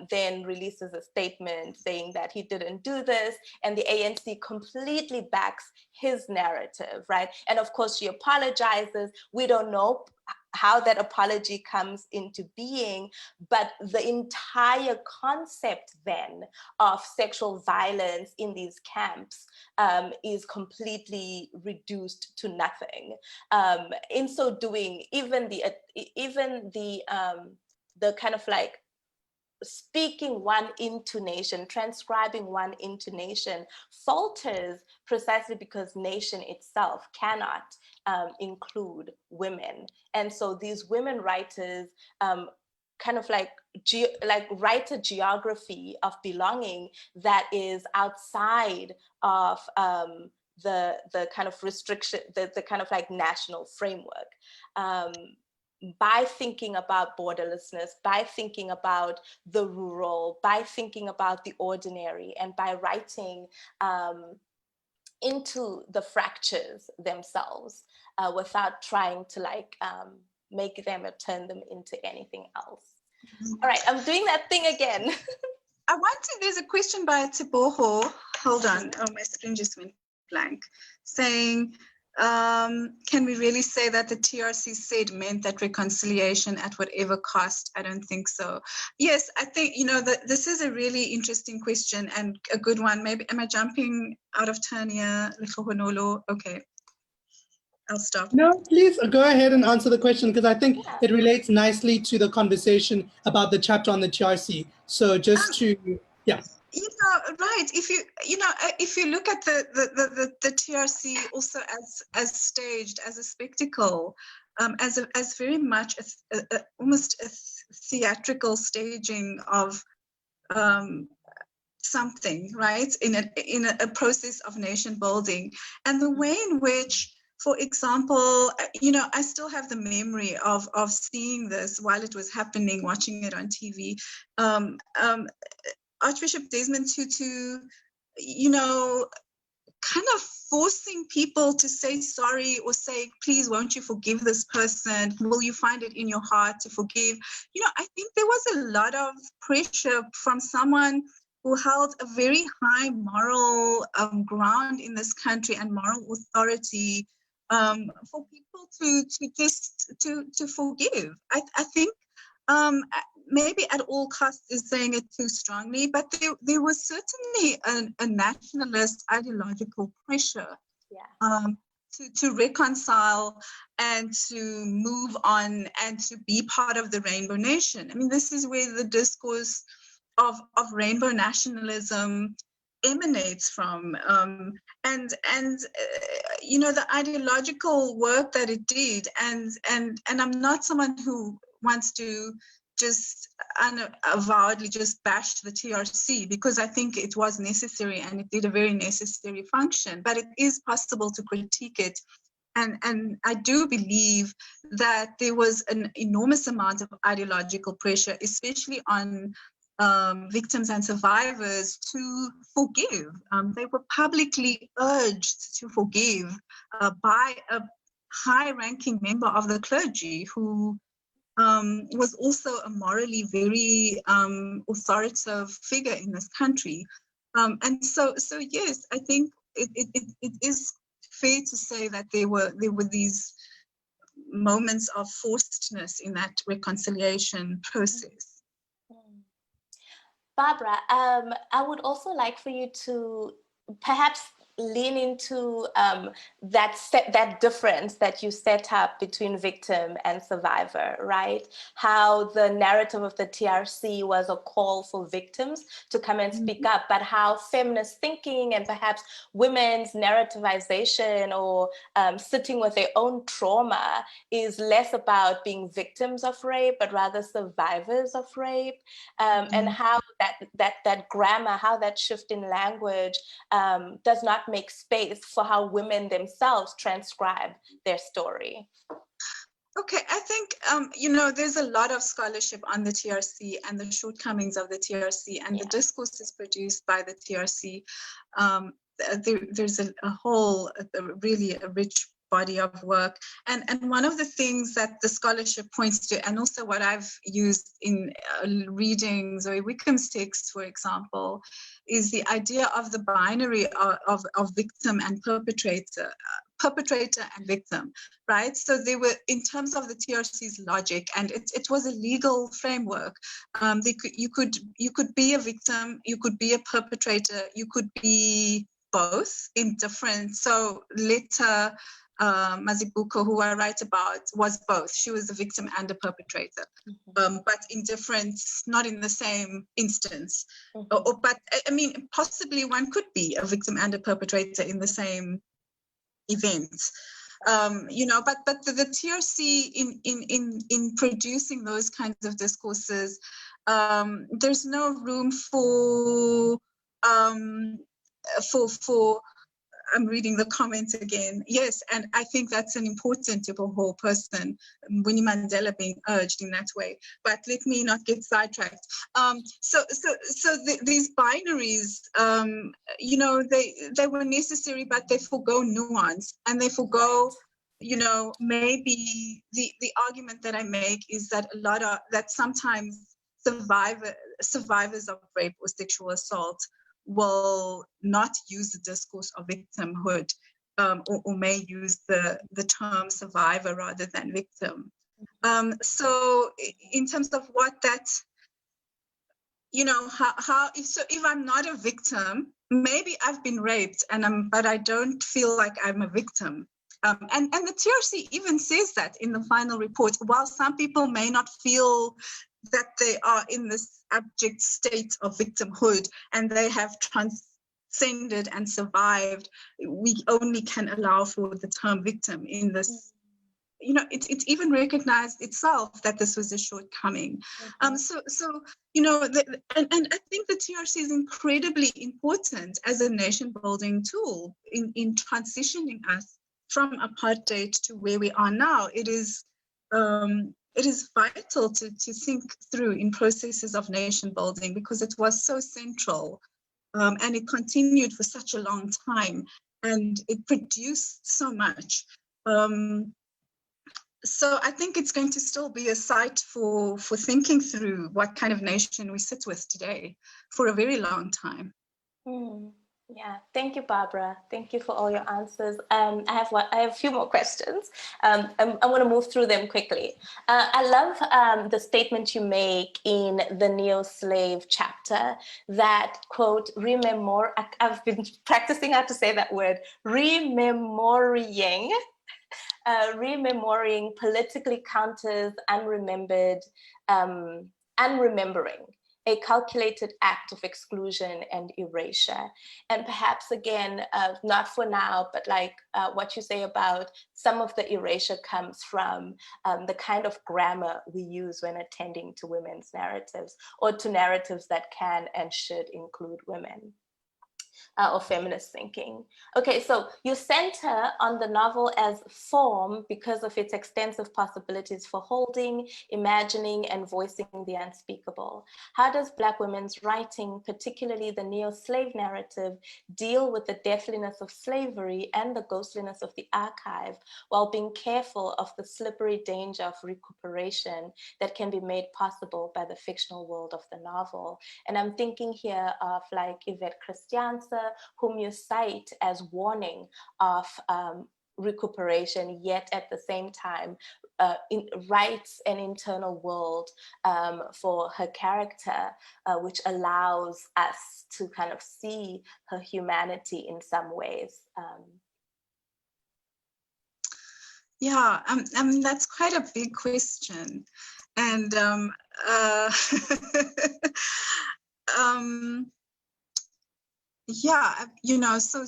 D: then releases a statement saying that he didn't do this, and the ANC completely backs his narrative, right? And of course, she apologizes. We don't know how that apology comes into being, but the entire concept then of sexual violence in these camps is completely reduced to nothing. In so doing, even the kind of like speaking one intonation, transcribing one intonation falters precisely because nation itself cannot include women. And so these women writers kind of like write a geography of belonging that is outside of the kind of restriction, the kind of like national framework. By thinking about borderlessness, by thinking about the rural, by thinking about the ordinary, and by writing into the fractures themselves without trying to like make them or turn them into anything else. All right, I'm doing that thing again.
A: There's a question by Teboho. Hold on, oh, my screen just went blank, saying, can we really say that the TRC said meant that reconciliation at whatever cost? I don't think so. Yes, I think, you know, this is a really interesting question and a good one. Maybe, am I jumping out of turn here? Okay, I'll stop.
C: No, please go ahead and answer the question, because I think it relates nicely to the conversation about the chapter on the TRC. So just to, yeah.
A: You know, right. If you look at the TRC also as staged, as a spectacle, as very much almost a theatrical staging of something, right? In a process of nation building, and the way in which, for example, you know, I still have the memory of seeing this while it was happening, watching it on TV. Archbishop Desmond Tutu, you know, kind of forcing people to say sorry or say, please, won't you forgive this person? Will you find it in your heart to forgive? You know, I think there was a lot of pressure from someone who held a very high moral ground in this country and moral authority for people to forgive. I think maybe at all costs is saying it too strongly, but there was certainly a nationalist ideological pressure to reconcile and to move on and to be part of the Rainbow Nation. I mean, this is where the discourse of rainbow nationalism emanates from, you know, the ideological work that it did, and I'm not someone who wants to just unavowedly just bash the TRC, because I think it was necessary and it did a very necessary function, but it is possible to critique it. And I do believe that there was an enormous amount of ideological pressure, especially on victims and survivors, to forgive. They were publicly urged to forgive by a high-ranking member of the clergy who was also a morally very authoritative figure in this country. And so yes, I think it is fair to say that there were these moments of forcedness in that reconciliation process.
D: Barbara, I would also like for you to perhaps lean into that difference that you set up between victim and survivor, right? How the narrative of the TRC was a call for victims to come and speak up, but how feminist thinking and perhaps women's narrativization or sitting with their own trauma is less about being victims of rape, but rather survivors of rape, and how that grammar, how that shift in language does not make space for how women themselves transcribe their story.
A: Okay, I think, you know, there's a lot of scholarship on the TRC and the shortcomings of the TRC, and the discourses produced by the TRC. There's a whole, really a rich body of work. And one of the things that the scholarship points to, and also what I've used in reading Zoë Wicomb's text, for example, is the idea of the binary of victim and perpetrator and victim, right? So they were, in terms of the TRC's logic, and it was a legal framework. You could be a victim, you could be a perpetrator, you could be both in different. So Loretta Ngcobo, who I write about, was both. She was a victim and a perpetrator, but in different, not in the same instance. But I mean, possibly one could be a victim and a perpetrator in the same event. You know, but the TRC in producing those kinds of discourses, there's no room for I'm reading the comments again. Yes, and I think that's an important whole person, Winnie Mandela, being urged in that way. But let me not get sidetracked. So these binaries, you know, they were necessary, but they forgo nuance, and they forgo, you know, maybe the argument that I make is that sometimes survivors of rape or sexual assault will not use the discourse of victimhood, or may use the term survivor rather than victim. So in terms of what that, you know, if I'm not a victim, maybe I've been raped but I don't feel like I'm a victim. And the TRC even says that in the final report. While some people may not feel that they are in this abject state of victimhood and they have transcended and survived, we only can allow for the term victim in this. You know, it's even recognized itself that this was a shortcoming. So you know, and I think the TRC is incredibly important as a nation building tool in transitioning us from apartheid to where we are now. It is vital to think through in processes of nation building, because it was so central, and it continued for such a long time, and it produced so much. So I think it's going to still be a site for thinking through what kind of nation we sit with today for a very long time.
D: Yeah, thank you, Barbara. Thank you for all your answers. I have a few more questions. I'm going to move through them quickly. I love the statement you make in the neo-slave chapter that, quote, I've been practicing how to say that word, rememorring politically counters unremembering, a calculated act of exclusion and erasure. And perhaps again, not for now, but like what you say about some of the erasure comes from the kind of grammar we use when attending to women's narratives, or to narratives that can and should include women. Or feminist thinking. Okay, so you center on the novel as form because of its extensive possibilities for holding, imagining, and voicing the unspeakable. How does Black women's writing, particularly the neo-slave narrative, deal with the deathliness of slavery and the ghostliness of the archive, while being careful of the slippery danger of recuperation that can be made possible by the fictional world of the novel? And I'm thinking here of like Yvette Christiansë, whom you cite as warning of recuperation, yet at the same time writes an internal world for her character, which allows us to kind of see her humanity in some ways.
A: Yeah, I mean, that's quite a big question. And yeah, you know, so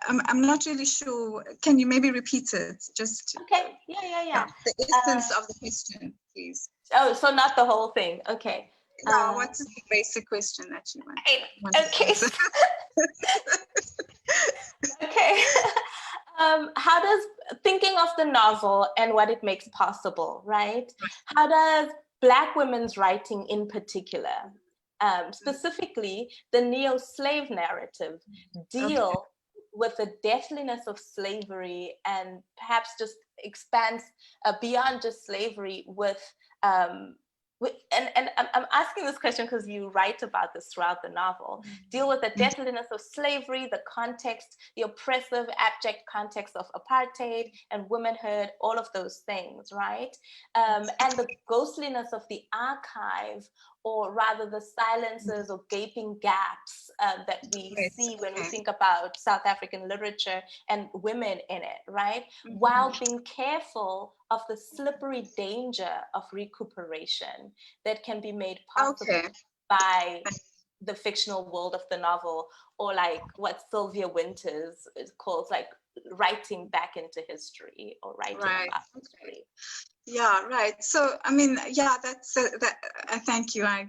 A: I'm not really sure. Can you maybe repeat it? Just
D: okay, yeah.
A: The essence of the question, please.
D: Oh, so not the whole thing. Okay.
A: No, what's the basic question that you want?
D: Okay. Okay. How does, thinking of the novel and what it makes possible, right? How does Black women's writing in particular, specifically the neo-slave narrative, deal with the deathliness of slavery, and perhaps just expands beyond just slavery with, and I'm asking this question because you write about this throughout the novel, deal with the deathliness of slavery, the context, the oppressive, abject context of apartheid and womanhood, all of those things, right? And the ghostliness of the archive, or rather the silences or gaping gaps that we see when we think about South African literature and women in it, right? While being careful of the slippery danger of recuperation that can be made possible by the fictional world of the novel, or like what Sylvia Winters calls like writing back into history, or writing about history.
A: Yeah, right. So, I mean, yeah, that's that. Thank you. I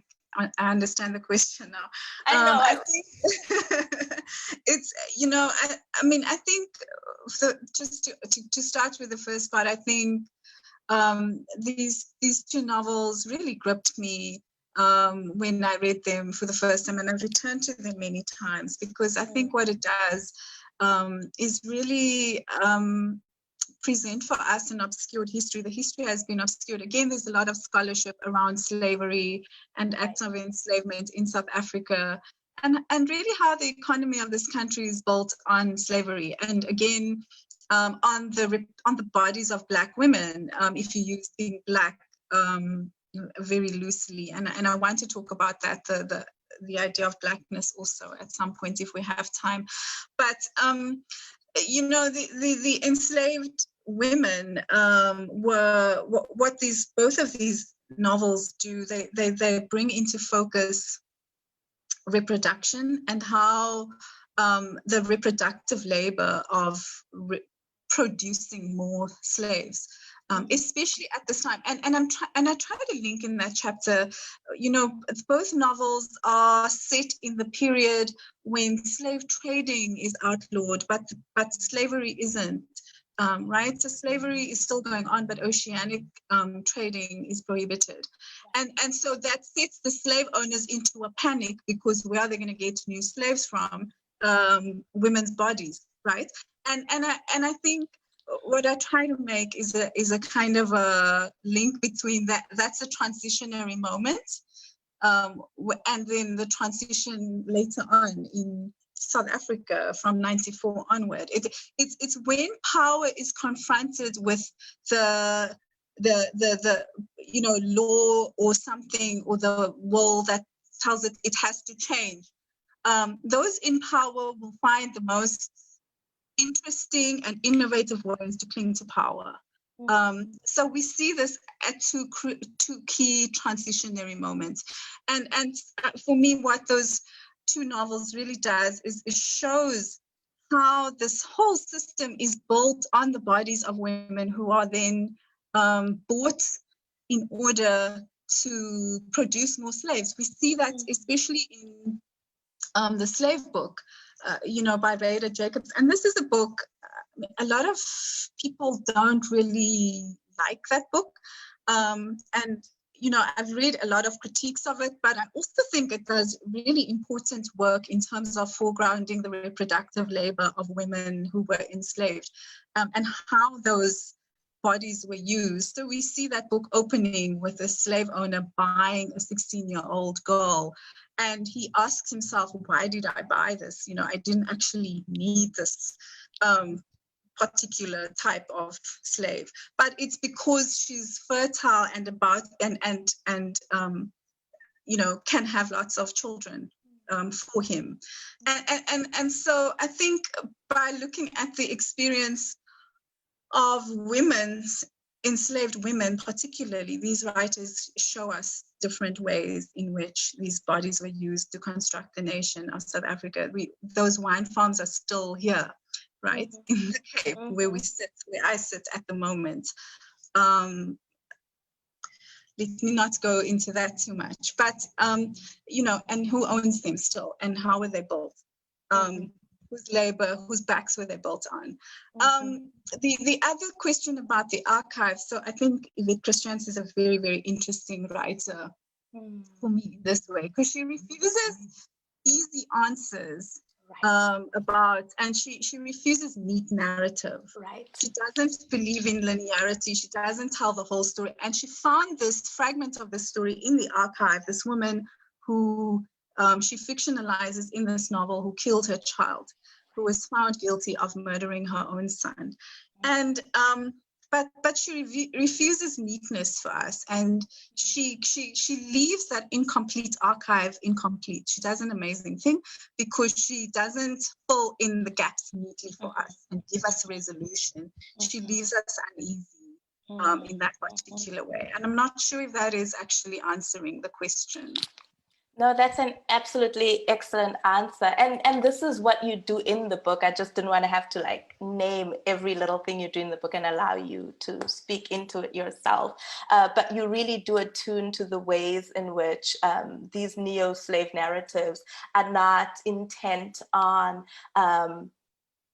A: understand the question now. I think it's, you know, I mean, I think just to start with the first part, I think these two novels really gripped me when I read them for the first time, and I've returned to them many times, because I think what it does is really present for us an obscured history. The history has been obscured. Again, there's a lot of scholarship around slavery and acts of enslavement in South Africa, and really how the economy of this country is built on slavery. And again, on the bodies of Black women, if you use being Black very loosely. And I want to talk about that, the idea of Blackness also at some point if we have time. But you know, the enslaved women were what both of these novels do. They bring into focus reproduction and how the reproductive labor of producing more slaves, especially at this time. And I try to link in that chapter, you know, both novels are set in the period when slave trading is outlawed, but slavery isn't, right? So slavery is still going on, but oceanic trading is prohibited. And so that sets the slave owners into a panic, because where are they going to get new slaves from? Women's bodies, right? And I think what I try to make is a kind of a link between that. That's a transitionary moment and then the transition later on in South Africa from 94 onward. It's when power is confronted with the law or something, or the will that tells it has to change. Those in power will find the most interesting and innovative ways to cling to power. So we see this at two key transitionary moments, and for me, what those two novels really does is it shows how this whole system is built on the bodies of women who are then bought in order to produce more slaves. We see that especially in the slave book, by Rayda Jacobs. And this is a book, a lot of people don't really like that book. I've read a lot of critiques of it, but I also think it does really important work in terms of foregrounding the reproductive labor of women who were enslaved, and how those bodies were used. So we see that book opening with a slave owner buying a 16-year-old girl. And he asks himself, why did I buy this? I didn't actually need this particular type of slave, but it's because she's fertile and can have lots of children for him. And so I think by looking at the experience of enslaved women, particularly, these writers show us different ways in which these bodies were used to construct the nation of South Africa. Those wine farms are still here, right, in the Cape, where I sit at the moment. Let me not go into that too much, but and who owns them still, and how were they built? Whose labor, whose backs were they built on? The other question about the archive, so I think Yvette Christiansë is a very, very interesting writer for me in this way, because she refuses easy answers and she refuses neat narrative. Right. She doesn't believe in linearity. She doesn't tell the whole story. And she found this fragment of the story in the archive, this woman who she fictionalizes in this novel, who killed her child, who was found guilty of murdering her own son. And but she refuses neatness for us, and she leaves that incomplete archive incomplete. She does an amazing thing because she doesn't fill in the gaps neatly for us and give us resolution. She leaves us uneasy in that particular way, and I'm not sure if that is actually answering the question.
D: No, that's an absolutely excellent answer. And this is what you do in the book. I just didn't want to have to name every little thing you do in the book and allow you to speak into it yourself. But you really do attune to the ways in which these neo-slave narratives are not intent on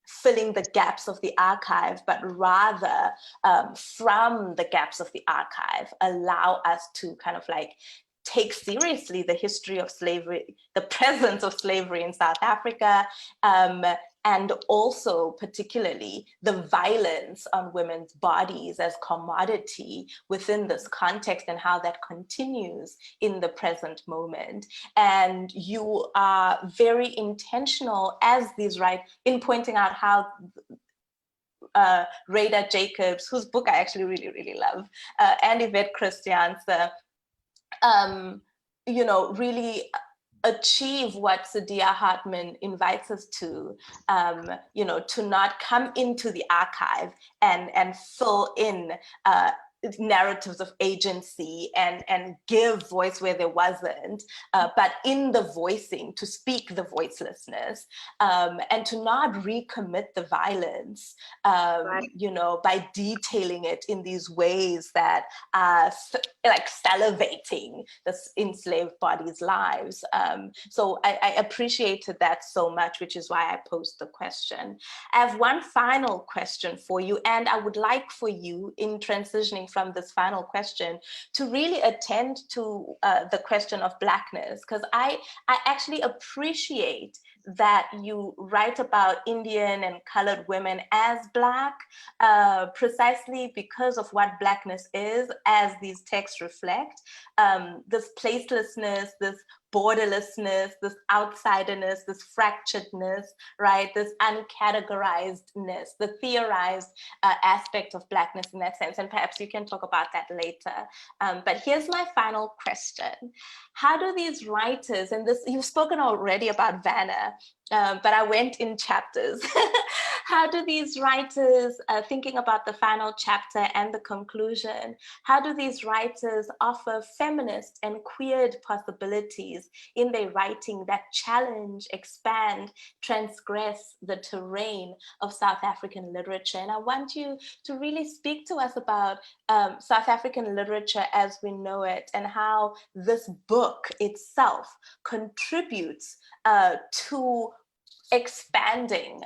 D: filling the gaps of the archive, but rather from the gaps of the archive, allow us to kind of take seriously the history of slavery, the presence of slavery in South Africa, and also particularly the violence on women's bodies as commodity within this context and how that continues in the present moment. And you are very intentional as these in pointing out how Rayda Jacobs, whose book I actually really, really love, and Yvette Christiansë, really achieve what Saidiya Hartman invites us to not come into the archive and fill in narratives of agency and give voice where there wasn't, but in the voicing, to speak the voicelessness, and to not recommit the violence, by detailing it in these ways that are salivating the enslaved bodies' lives. So I appreciated that so much, which is why I posed the question. I have one final question for you, and I would like for you, in transitioning from this final question to really attend to the question of Blackness, because I actually appreciate that you write about Indian and colored women as Black, precisely because of what Blackness is, as these texts reflect. This placelessness, this borderlessness, this outsiderness, this fracturedness, right? This uncategorizedness, the theorized aspect of Blackness in that sense. And perhaps you can talk about that later. But here's my final question. How do these writers, and this, you've spoken already about Wanner, but I went in chapters. How do these writers, thinking about the final chapter and the conclusion, how do these writers offer feminist and queered possibilities in their writing that challenge, expand, transgress the terrain of South African literature? And I want you to really speak to us about South African literature as we know it, and how this book itself contributes to expanding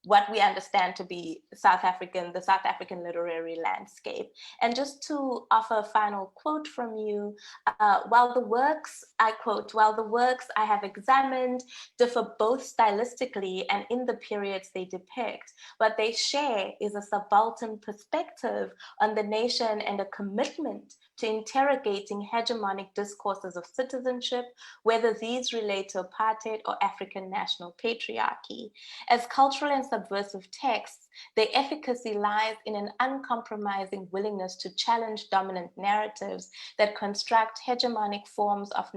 D: what we understand to be the South African literary landscape. And just to offer a final quote from you, while the works, I quote, "While the works I have examined differ both stylistically and in the periods they depict, what they share is a subaltern perspective on the nation and a commitment to interrogating hegemonic discourses of citizenship, whether these relate to apartheid or African national patriarchy. As cultural and subversive texts, their efficacy lies in an uncompromising willingness to challenge dominant narratives that construct hegemonic forms of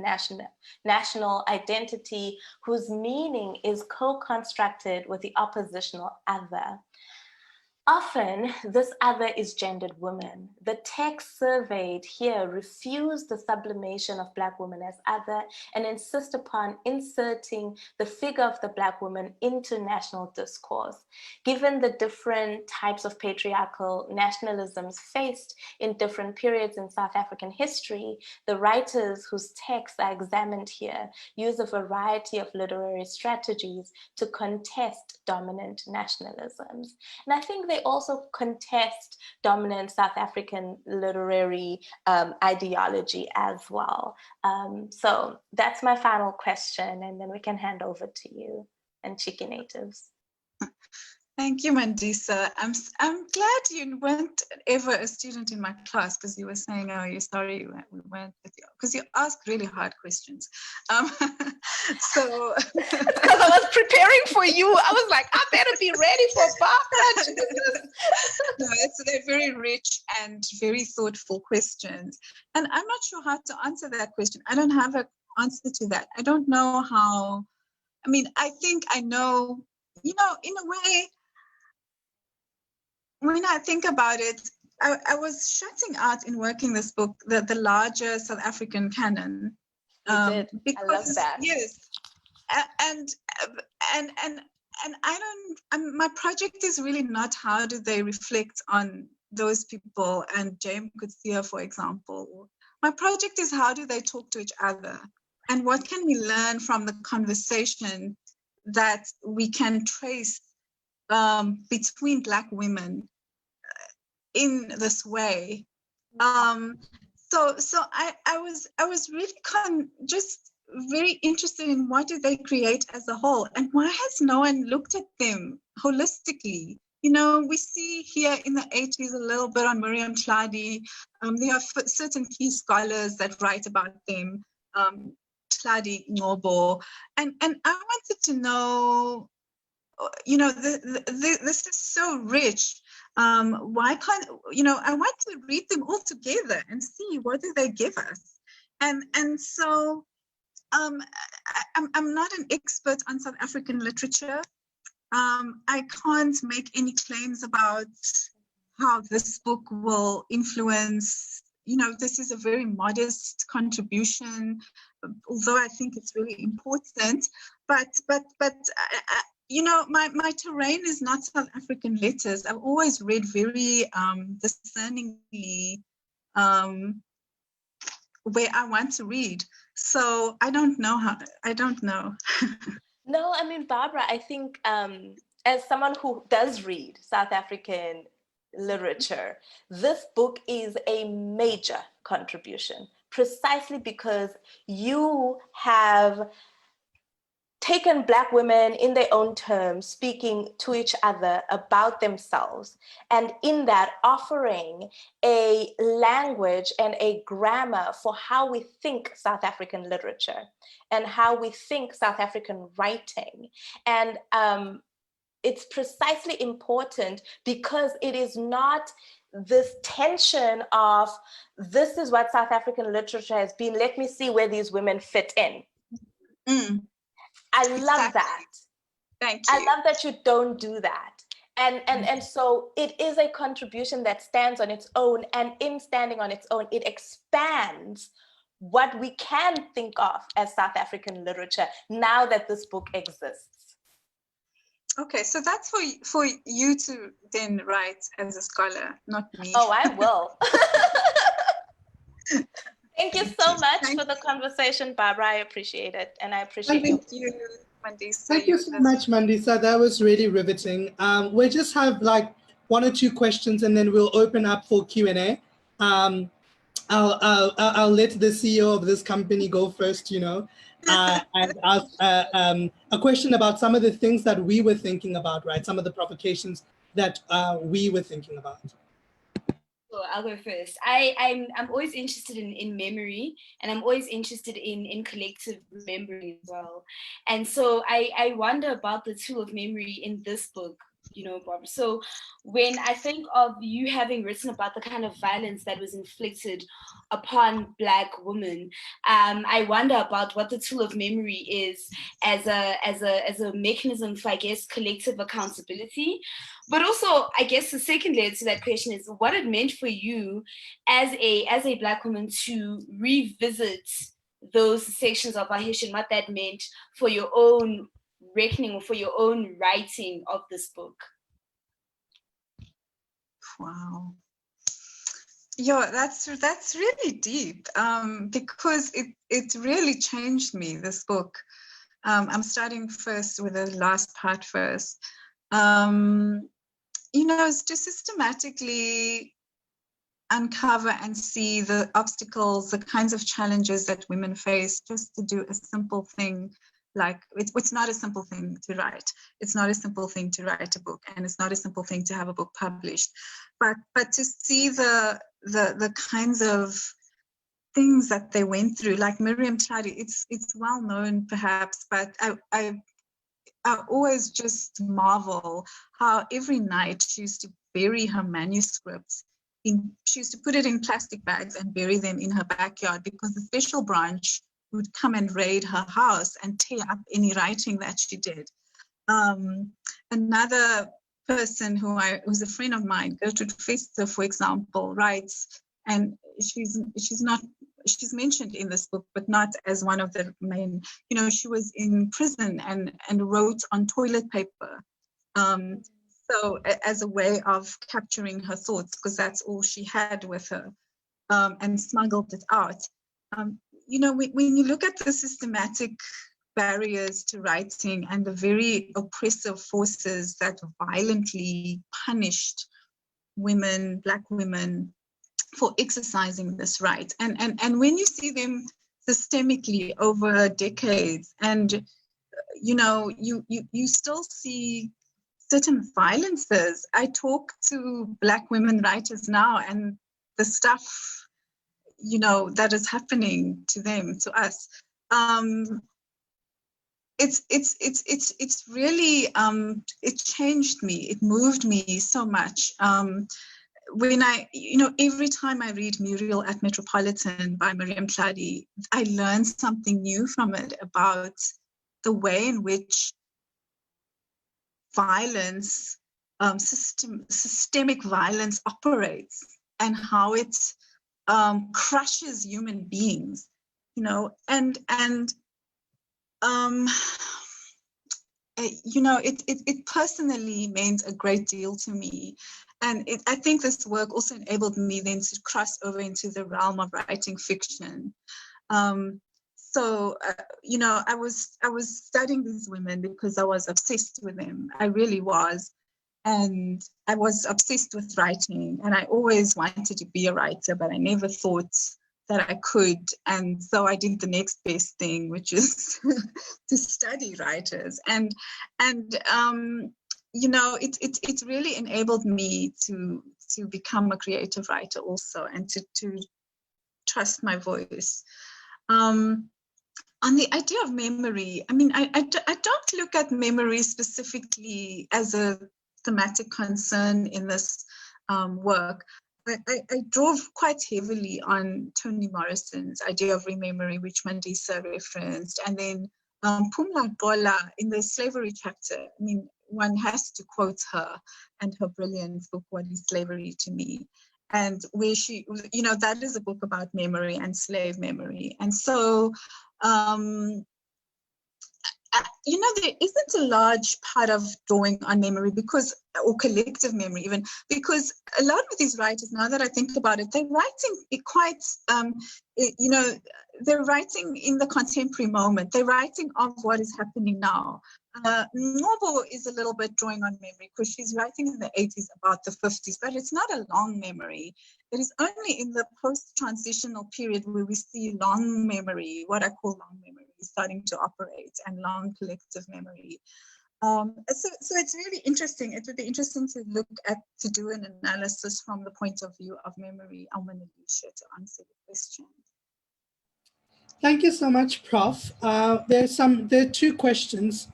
D: national identity whose meaning is co-constructed with the oppositional other. Often, this other is gendered women. The texts surveyed here refuse the sublimation of Black women as other and insist upon inserting the figure of the Black woman into national discourse. Given the different types of patriarchal nationalisms faced in different periods in South African history, the writers whose texts are examined here use a variety of literary strategies to contest dominant nationalisms. And I think they also contest dominant South African literary ideology as well. So that's my final question, and then we can hand over to you and Cheeky Natives.
A: Thank you, Mandisa. I'm glad you weren't ever a student in my class, because you were saying, oh, you're sorry we weren't with you, because you ask really hard questions. So
D: because I was preparing for you, I was like, I better be ready for Barbara.
A: No, they're very rich and very thoughtful questions. And I'm not sure how to answer that question. I don't have an answer to that. I don't know how. I mean, I think I know, in a way, when I think about it, I was shutting out in working this book the larger South African canon.
D: You did.
A: Because,
D: I love that.
A: Yes, and I don't. My project is really not how do they reflect on those people and James Coetzee, for example. My project is how do they talk to each other, and what can we learn from the conversation that we can trace between Black women in this way. So I was really just very interested in what do they create as a whole, and why has no one looked at them holistically? We see here in the 80s a little bit on Miriam Tlali. There are certain key scholars that write about them, Rayda Ngcobo, and I wanted to know, this is so rich. Why can't, I want to read them all together and see what do they give us. And so I'm not an expert on South African literature. I can't make any claims about how this book will influence, this is a very modest contribution, although I think it's really important, but my terrain is not South African letters. I've always read very discerningly where I want to read. So I don't know.
D: No, I mean, Barbara, I think as someone who does read South African literature, this book is a major contribution, precisely because you have taken Black women in their own terms, speaking to each other about themselves, and in that offering a language and a grammar for how we think South African literature and how we think South African writing. And it's precisely important because it is not this tension of, this is what South African literature has been, let me see where these women fit in. I love that.
A: Thank you.
D: I love that you don't do that. And so it is a contribution that stands on its own, and in standing on its own, it expands what we can think of as South African literature now that this book exists.
A: Okay, so that's for you to then write as a scholar, not me.
D: Oh, I will. Thank you so much for the conversation, Barbara. I appreciate it. And I appreciate you.
A: Thank you, Mandisa.
C: Thank you so much, Mandisa. That was really riveting. We just have like 1 or 2 questions and then we'll open up for Q&A. I'll let the CEO of this company go first, you know, and ask a question about some of the things that we were thinking about, right? Some of the provocations that we were thinking about.
B: I'll go first. I'm always interested in memory, and I'm always interested in collective remembering as well. And so I wonder about the tool of memory in this book, you know, Barbara. So when I think of you having written about the kind of violence that was inflicted upon Black women, I wonder about what the tool of memory is as a mechanism for, I guess, collective accountability. But also, I guess the second layer to that question is what it meant for you as a Black woman to revisit those sections of our history, and what that meant for your own reckoning or for your own writing of this book.
A: Wow. Yeah, that's really deep, because it really changed me, this book. I'm starting first with the last part first. You know, is to systematically uncover and see the obstacles, the kinds of challenges that women face, just to do a simple thing. Like, it's not a simple thing to write. It's not a simple thing to write a book, and it's not a simple thing to have a book published. But to see the kinds of things that they went through, like Miriam Tlali, it's well known perhaps, but I always just marvel how every night she used to bury her manuscripts she used to put it in plastic bags and bury them in her backyard, because the special branch would come and raid her house and tear up any writing that she did. Another person who's a friend of mine, Gertrude Fester, for example, writes, and she's mentioned in this book, but not as one of the main. You know, she was in prison and wrote on toilet paper. So as a way of capturing her thoughts, because that's all she had with her, and smuggled it out. You know, when you look at the systematic barriers to writing and the very oppressive forces that violently punished women, Black women, for exercising this right, and when you see them systemically over decades, and you know, you still see certain violences. I talk to Black women writers now, and the stuff, you know, that is happening to them, to us. It's really, it changed me. It moved me so much. When you know, every time I read Muriel at Metropolitan by Miriam Tlali, I learn something new from it about the way in which violence, systemic violence operates, and how it crushes human beings, you know, and you know, it personally meant a great deal to me. And I think this work also enabled me then to cross over into the realm of writing fiction. So, you know, I was studying these women because I was obsessed with them. I really was. And I was obsessed with writing, and I always wanted to be a writer, but I never thought that I could. And so I did the next best thing, which is to study writers. And you know, it really enabled me to become a creative writer also, and to trust my voice. On the idea of memory, I mean, I don't look at memory specifically as a thematic concern in this work. I drove quite heavily on Toni Morrison's idea of rememory, which Mandisa referenced, and then Phumla Gola in the slavery chapter. I mean, one has to quote her and her brilliant book, What is Slavery to Me? And where she, you know, that is a book about memory and slave memory. And so, you know, there isn't a large part of drawing on memory because, or collective memory even, because a lot of these writers, now that I think about it, they're writing it quite, you know, they're writing in the contemporary moment. They're writing of what is happening now. Ngcobo is a little bit drawing on memory because she's writing in the 80s about the 50s, but it's not a long memory. It is only in the post-transitional period where we see long memory, what I call long memory, starting to operate, and long collective memory. So it's really interesting. It would be interesting to look at, to do an analysis from the point of view of memory. I'm going to to answer the question.
C: Thank you so much, Prof. There are two questions.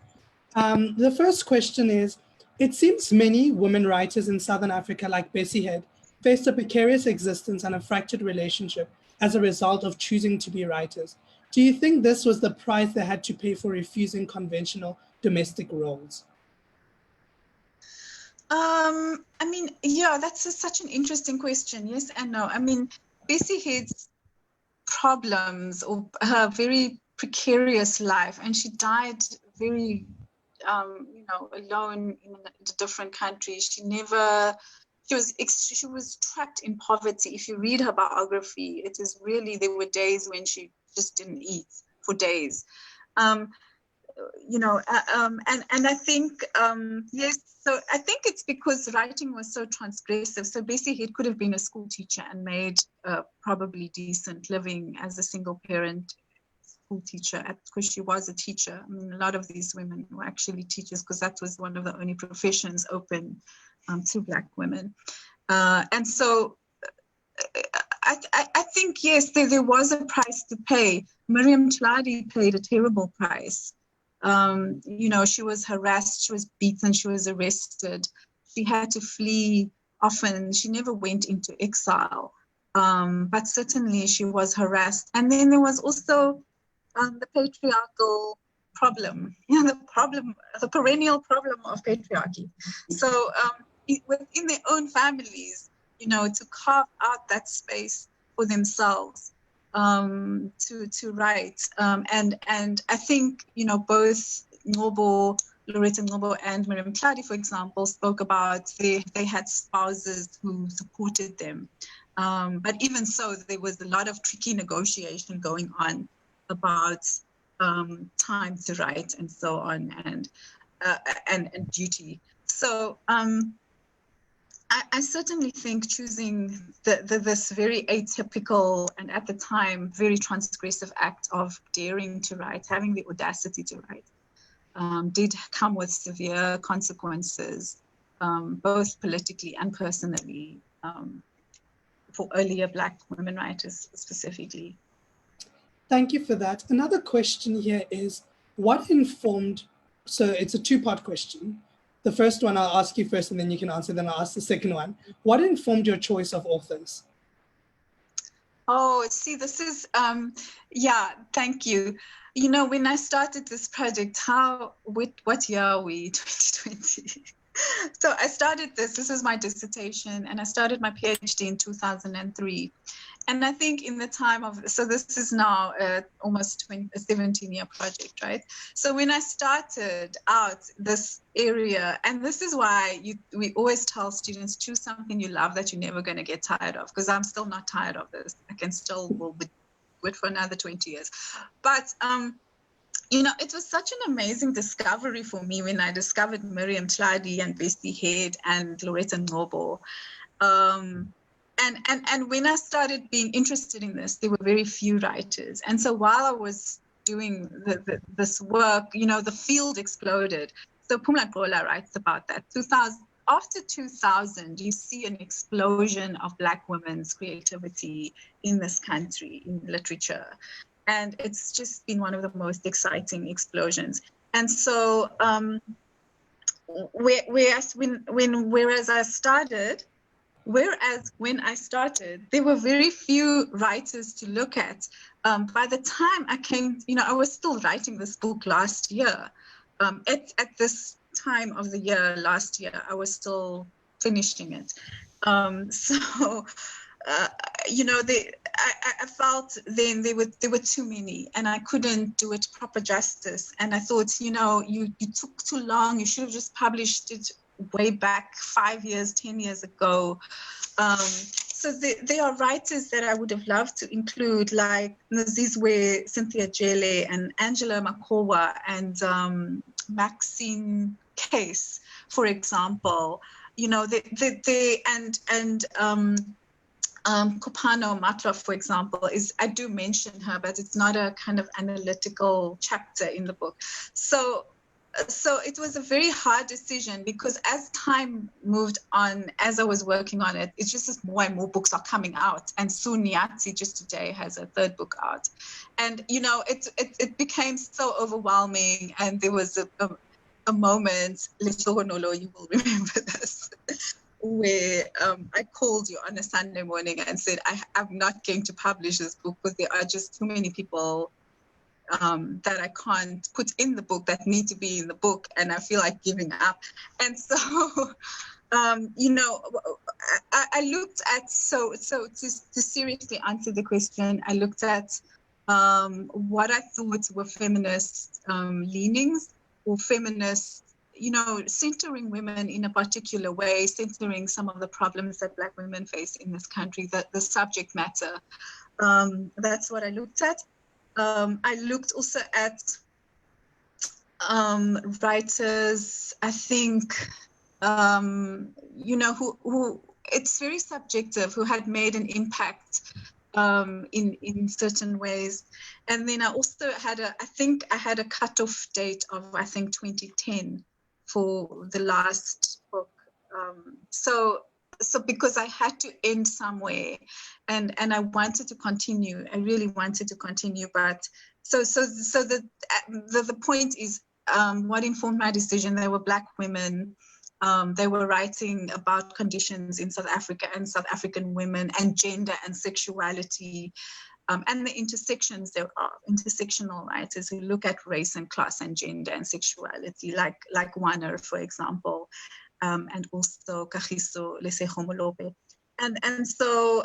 C: The first question is, it seems many women writers in Southern Africa, like Bessie Head, faced a precarious existence and a fractured relationship as a result of choosing to be writers. Do you think this was the price they had to pay for refusing conventional domestic roles?
A: I mean, yeah, that's such an interesting question. Yes and no. I mean, Bessie Head's problems, or her very precarious life, and she died very, you know, alone in a different country. She was trapped in poverty. If you read her biography, it is really, there were days when she just didn't eat for days. You know, and I think, yes, so I think it's because writing was so transgressive. So Bessie Head could have been a school teacher and made probably decent living as a single parent school teacher, because she was a teacher. I mean, a lot of these women were actually teachers because that was one of the only professions open to Black women. And so I think, yes, there was a price to pay. Miriam Tlali paid a terrible price. You know, she was harassed, she was beaten, she was arrested. She had to flee often. She never went into exile, but certainly she was harassed. And then there was also the patriarchal problem, you know, the perennial problem of patriarchy. So within their own families, you know, to carve out that space for themselves, to write. And I think, you know, both Lauretta Ngcobo and Miriam Tlali, for example, spoke about they had spouses who supported them. But even so, there was a lot of tricky negotiation going on about time to write and so on, and duty. So I certainly think choosing this very atypical and at the time very transgressive act of daring to write, having the audacity to write, did come with severe consequences, both politically and personally, for earlier Black women writers specifically.
C: Thank you for that. Another question here is, what informed, so it's a two-part question. The first one I'll ask you first and then you can answer, then I'll ask the second one. What informed your choice of authors?
A: Oh, see, this is, yeah, thank you. You know, when I started this project, what year are we, 2020? So I started this is my dissertation, and I started my PhD in 2003. And I think in the time of, so this is now almost a 17-year project, right? So when I started out this area, and this is why we always tell students, choose something you love that you're never going to get tired of, because I'm still not tired of this. I can still will do it for another 20 years. But You know, it was such an amazing discovery for me when I discovered Miriam Tlali and Bestie Head and Lauretta Ngcobo. And when I started being interested in this, there were very few writers. And so while I was doing this work, you know, the field exploded. So Phumla Gola writes about that. After 2000, you see an explosion of Black women's creativity in this country, in literature. And it's just been one of the most exciting explosions. And so whereas when I started, there were very few writers to look at. By the time I came, you know, I was still writing this book last year. At this time of the year last year, I was still finishing it. You know, I felt then there were too many, and I couldn't do it proper justice. And I thought, you know, you took too long. You should have just published it way back 5 years, 10 years ago. So there are writers that I would have loved to include, like Nozizwe, Cynthia Jele, and Angela Makowa, and Maxine Case, for example. You know, Kopano Matla, for example, I do mention her, but it's not a kind of analytical chapter in the book. So it was a very hard decision, because as time moved on, as I was working on it, it's just as more and more books are coming out. And soon Nyati just today has a third book out. And, you know, it became so overwhelming. And there was a moment, Letohonolo, you will remember this, where I called you on a Sunday morning and said, I'm not going to publish this book because there are just too many people that I can't put in the book that need to be in the book, and I feel like giving up. And so, you know, I looked at, so to seriously answer the question, I looked at what I thought were feminist leanings, or feminist, you know, centering women in a particular way, centering some of the problems that Black women face in this country, the subject matter. That's what I looked at. I looked also at writers, I think, you know, who it's very subjective, who had made an impact in certain ways. And then I also had I think I had a cutoff date of, I think, 2010 for the last book. So because I had to end somewhere, and I wanted to continue. I really wanted to continue, but so the point is, what informed my decision? There were Black women. They were writing about conditions in South Africa and South African women, and gender and sexuality, and the intersections. There are intersectional writers who look at race and class and gender and sexuality, like Wanner, for example. And also Kagiso Lesego Molope. And so,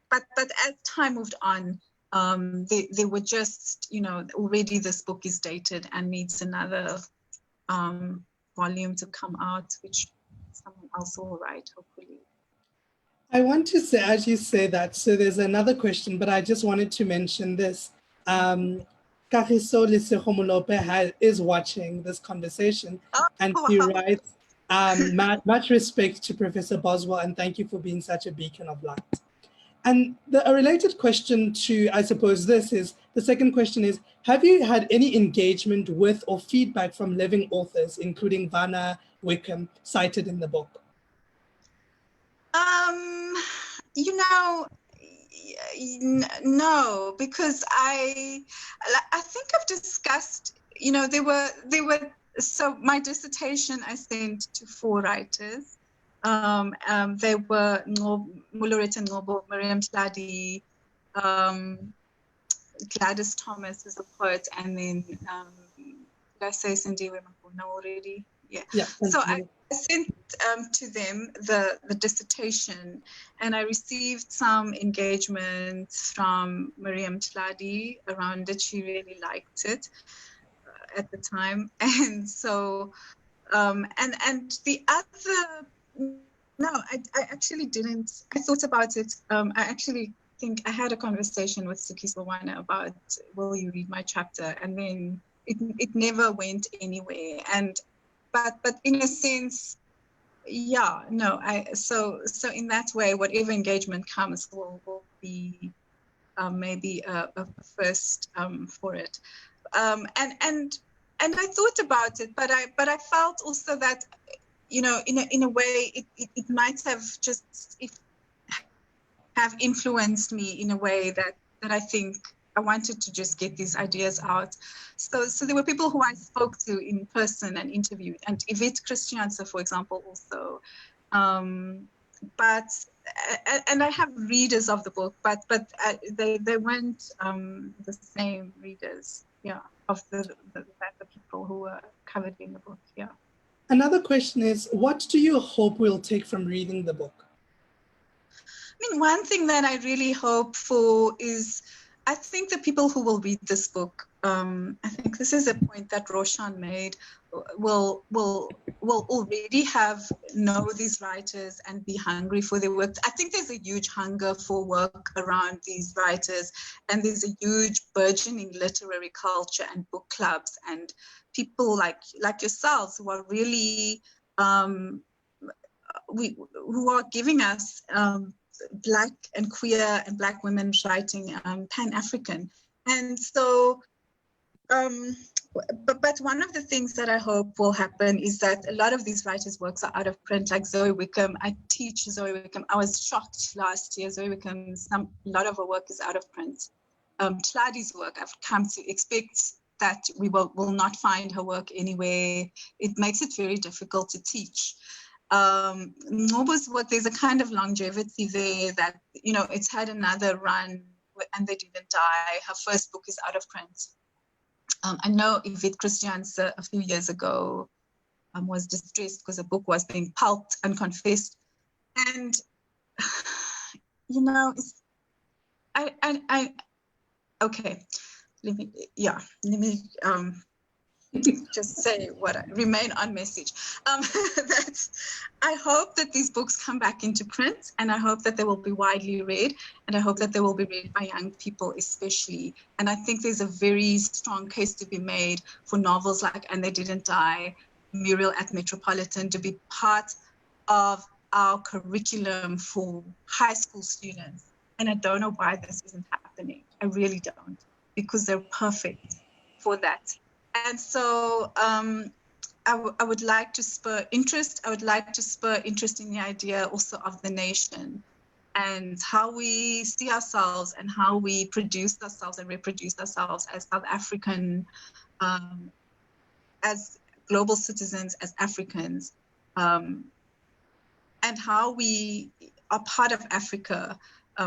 A: but as time moved on, they were just, you know, already this book is dated and needs another volume to come out, which someone else will write, hopefully.
C: I want to say, as you say that, so there's another question, but I just wanted to mention this. Kagiso Lesego Molope is watching this conversation, and he writes, much respect to Professor Boswell, and thank you for being such a beacon of light. And a related question to, I suppose, this is, the second question is, have you had any engagement with or feedback from living authors, including Zoë Wicomb, cited in the book?
A: You know, no, because I think I've discussed, you know, there were. So my dissertation I sent to 4 writers. They were Loretta Ngcobo, Miriam Tlali, Gladys Thomas is a poet, and then did I say SindiweMagona already? Yeah. So I sent to them the dissertation, and I received some engagement from Miriam Tlali around it. She really liked it at the time, and so and the other, no, I actually didn't. I thought about it. I actually think I had a conversation with SouthAfrican about, will you read my chapter? And then it never went anywhere. But in a sense, yeah, no, so in that way, whatever engagement comes will be maybe a first for it. And I thought about it, but I felt also that, you know, in a way, it might have have influenced me in a way that I think I wanted to just get these ideas out. So there were people who I spoke to in person and interviewed, and Yvette Christiansë, for example, also. But I have readers of the book, but they weren't the same readers, yeah, of the people who were covered in the book, yeah.
C: Another question is, what do you hope we'll take from reading the book?
A: I mean, one thing that I really hope for is, I think the people who will read this book, I think this is a point that Roshan made, will already know these writers and be hungry for their work. I think there's a huge hunger for work around these writers, and there's a huge burgeoning literary culture and book clubs and people like yourselves who are really who are giving us Black and queer and Black women writing Pan-African. And so, but one of the things that I hope will happen is that a lot of these writers' works are out of print, like Zoë Wicomb. I teach Zoë Wicomb. I was shocked last year. Zoë Wicomb, a lot of her work is out of print. Tlali's work, I've come to expect that we will not find her work anywhere. It makes it very difficult to teach. Ngcobo's work, there's a kind of longevity there that, you know, it's had another run and they didn't die. Her first book is out of print. I know Yvette Christiansë a few years ago was distressed because a book was being pulped unconfessed. And, you know, okay, let me just say what I remain on message. That I hope that these books come back into print, and I hope that they will be widely read, and I hope that they will be read by young people especially. And I think there's a very strong case to be made for novels like And They Didn't Die, Muriel at Metropolitan, to be part of our curriculum for high school students. And I don't know why this isn't happening. I really don't, because they're perfect for that. And so I would like to spur interest. I would like to spur interest in the idea also of the nation and how we see ourselves and how we produce ourselves and reproduce ourselves as South African, as global citizens, as Africans, and how we are part of Africa,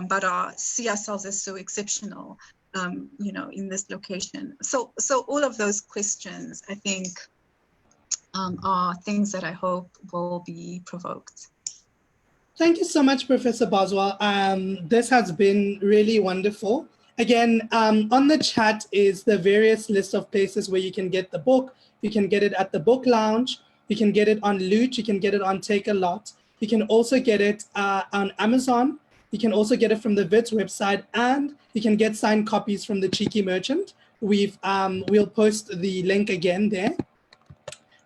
A: but see ourselves as so exceptional. You know, in this location. So all of those questions, I think, are things that I hope will be provoked.
C: Thank you so much, Professor Boswell. This has been really wonderful. Again, on the chat is the various list of places where you can get the book. You can get it at the Book Lounge. You can get it on Loot. You can get it on Take a Lot. You can also get it on Amazon. You can also get it from the Wits website, and you can get signed copies from the Cheeky Merchant. We'll post the link again there.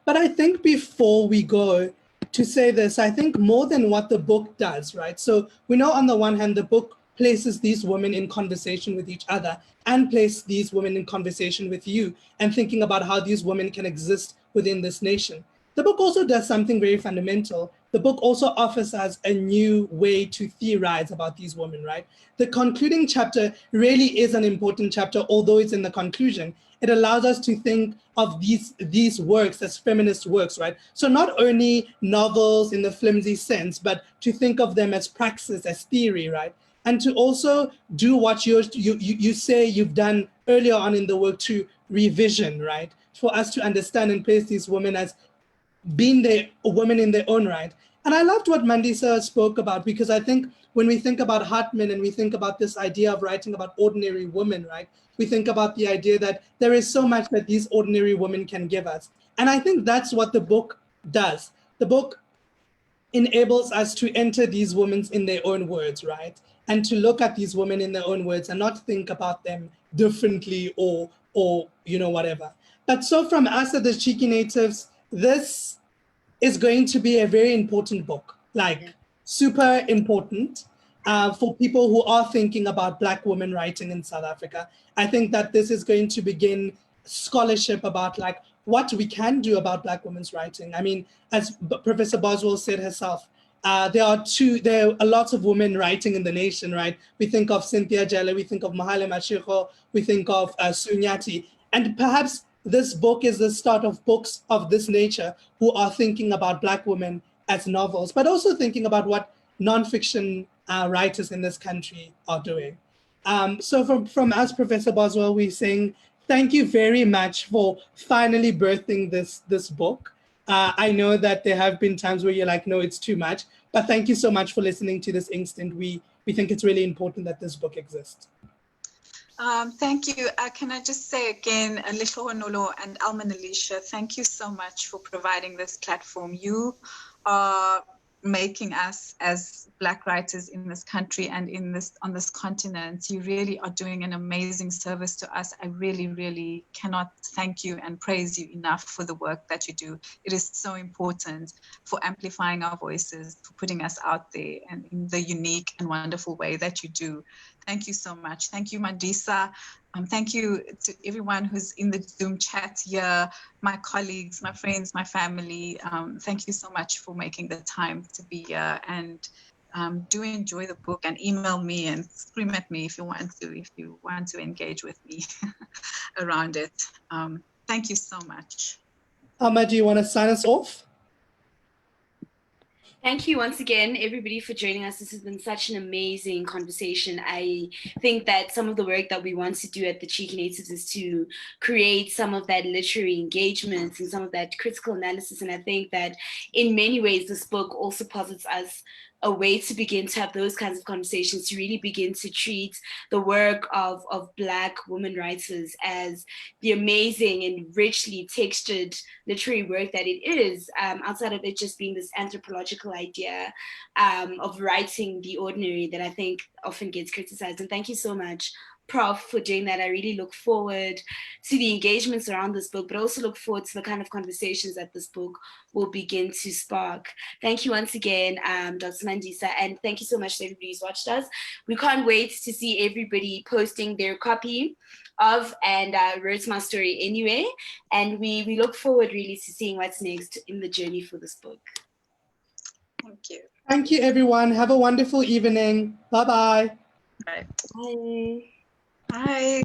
C: But I think before we go to say this, I think more than what the book does, right? So we know on the one hand, the book places these women in conversation with each other and place these women in conversation with you and thinking about how these women can exist within this nation. The book also does something very fundamental. The book also offers us a new way to theorize about these women, right? The concluding chapter really is an important chapter, although it's in the conclusion. It allows us to think of these works as feminist works, right? So not only novels in the flimsy sense, but to think of them as praxis, as theory, right? And to also do what you say you've done earlier on in the work, to revision, right? For us to understand and place these women as being women in their own right. And I loved what Mandisa spoke about, because I think when we think about Hartman and we think about this idea of writing about ordinary women, right? We think about the idea that there is so much that these ordinary women can give us. And I think that's what the book does. The book enables us to enter these women in their own words, right? And to look at these women in their own words and not think about them differently or or, whatever. But so from us at the Cheeky Natives, this is going to be a very important book, super important for people who are thinking about Black women writing in South Africa. I think that this is going to begin scholarship about what we can do about Black women's writing. I mean, as Professor Boswell said herself, there are a lot of women writing in the nation, right? We think of Cynthia Jelle, we think of Mahale Mashego, we think of Sunyati, and perhaps this book is the start of books of this nature who are thinking about Black women as novels, but also thinking about what nonfiction writers in this country are doing. So from us, Professor Boswell, we're saying thank you very much for finally birthing this book. I know that there have been times where you're like, no, it's too much, but thank you so much for listening to this instant. We think it's really important that this book exists.
A: Thank you. Can I just say again, Little Honolo and Alman Alicia, thank you so much for providing this platform. You are making us as Black writers in this country and on this continent, you really are doing an amazing service to us. I really, really cannot thank you and praise you enough for the work that you do. It is so important for amplifying our voices, for putting us out there and in the unique and wonderful way that you do. Thank you so much. Thank you, Mandisa. Thank you to everyone who's in the Zoom chat here, my colleagues, my friends, my family. Thank you so much for making the time to be here, and do enjoy the book and email me and scream at me if you want to engage with me around it. Thank you so much.
C: Alma, do you want to sign us off?
B: Thank you once again, everybody, for joining us. This has been such an amazing conversation. I think that some of the work that we want to do at the Cheeky Natives is to create some of that literary engagement and some of that critical analysis. And I think that in many ways, this book also posits us a way to begin to have those kinds of conversations, to really begin to treat the work of Black women writers as the amazing and richly textured literary work that it is, outside of it just being this anthropological idea of writing the ordinary that I think often gets criticized. And thank you so much, Prof, for doing that. I really look forward to the engagements around this book, but also look forward to the kind of conversations that this book will begin to spark. Thank you once again, Dr. Mandisa, and thank you so much to everybody who's watched us. We can't wait to see everybody posting their copy of and wrote my story anyway, and we look forward really to seeing what's next in the journey for this book.
A: Thank you.
C: Thank you, everyone. Have a wonderful evening. Bye-bye.
A: Bye.
B: Bye.
A: Bye.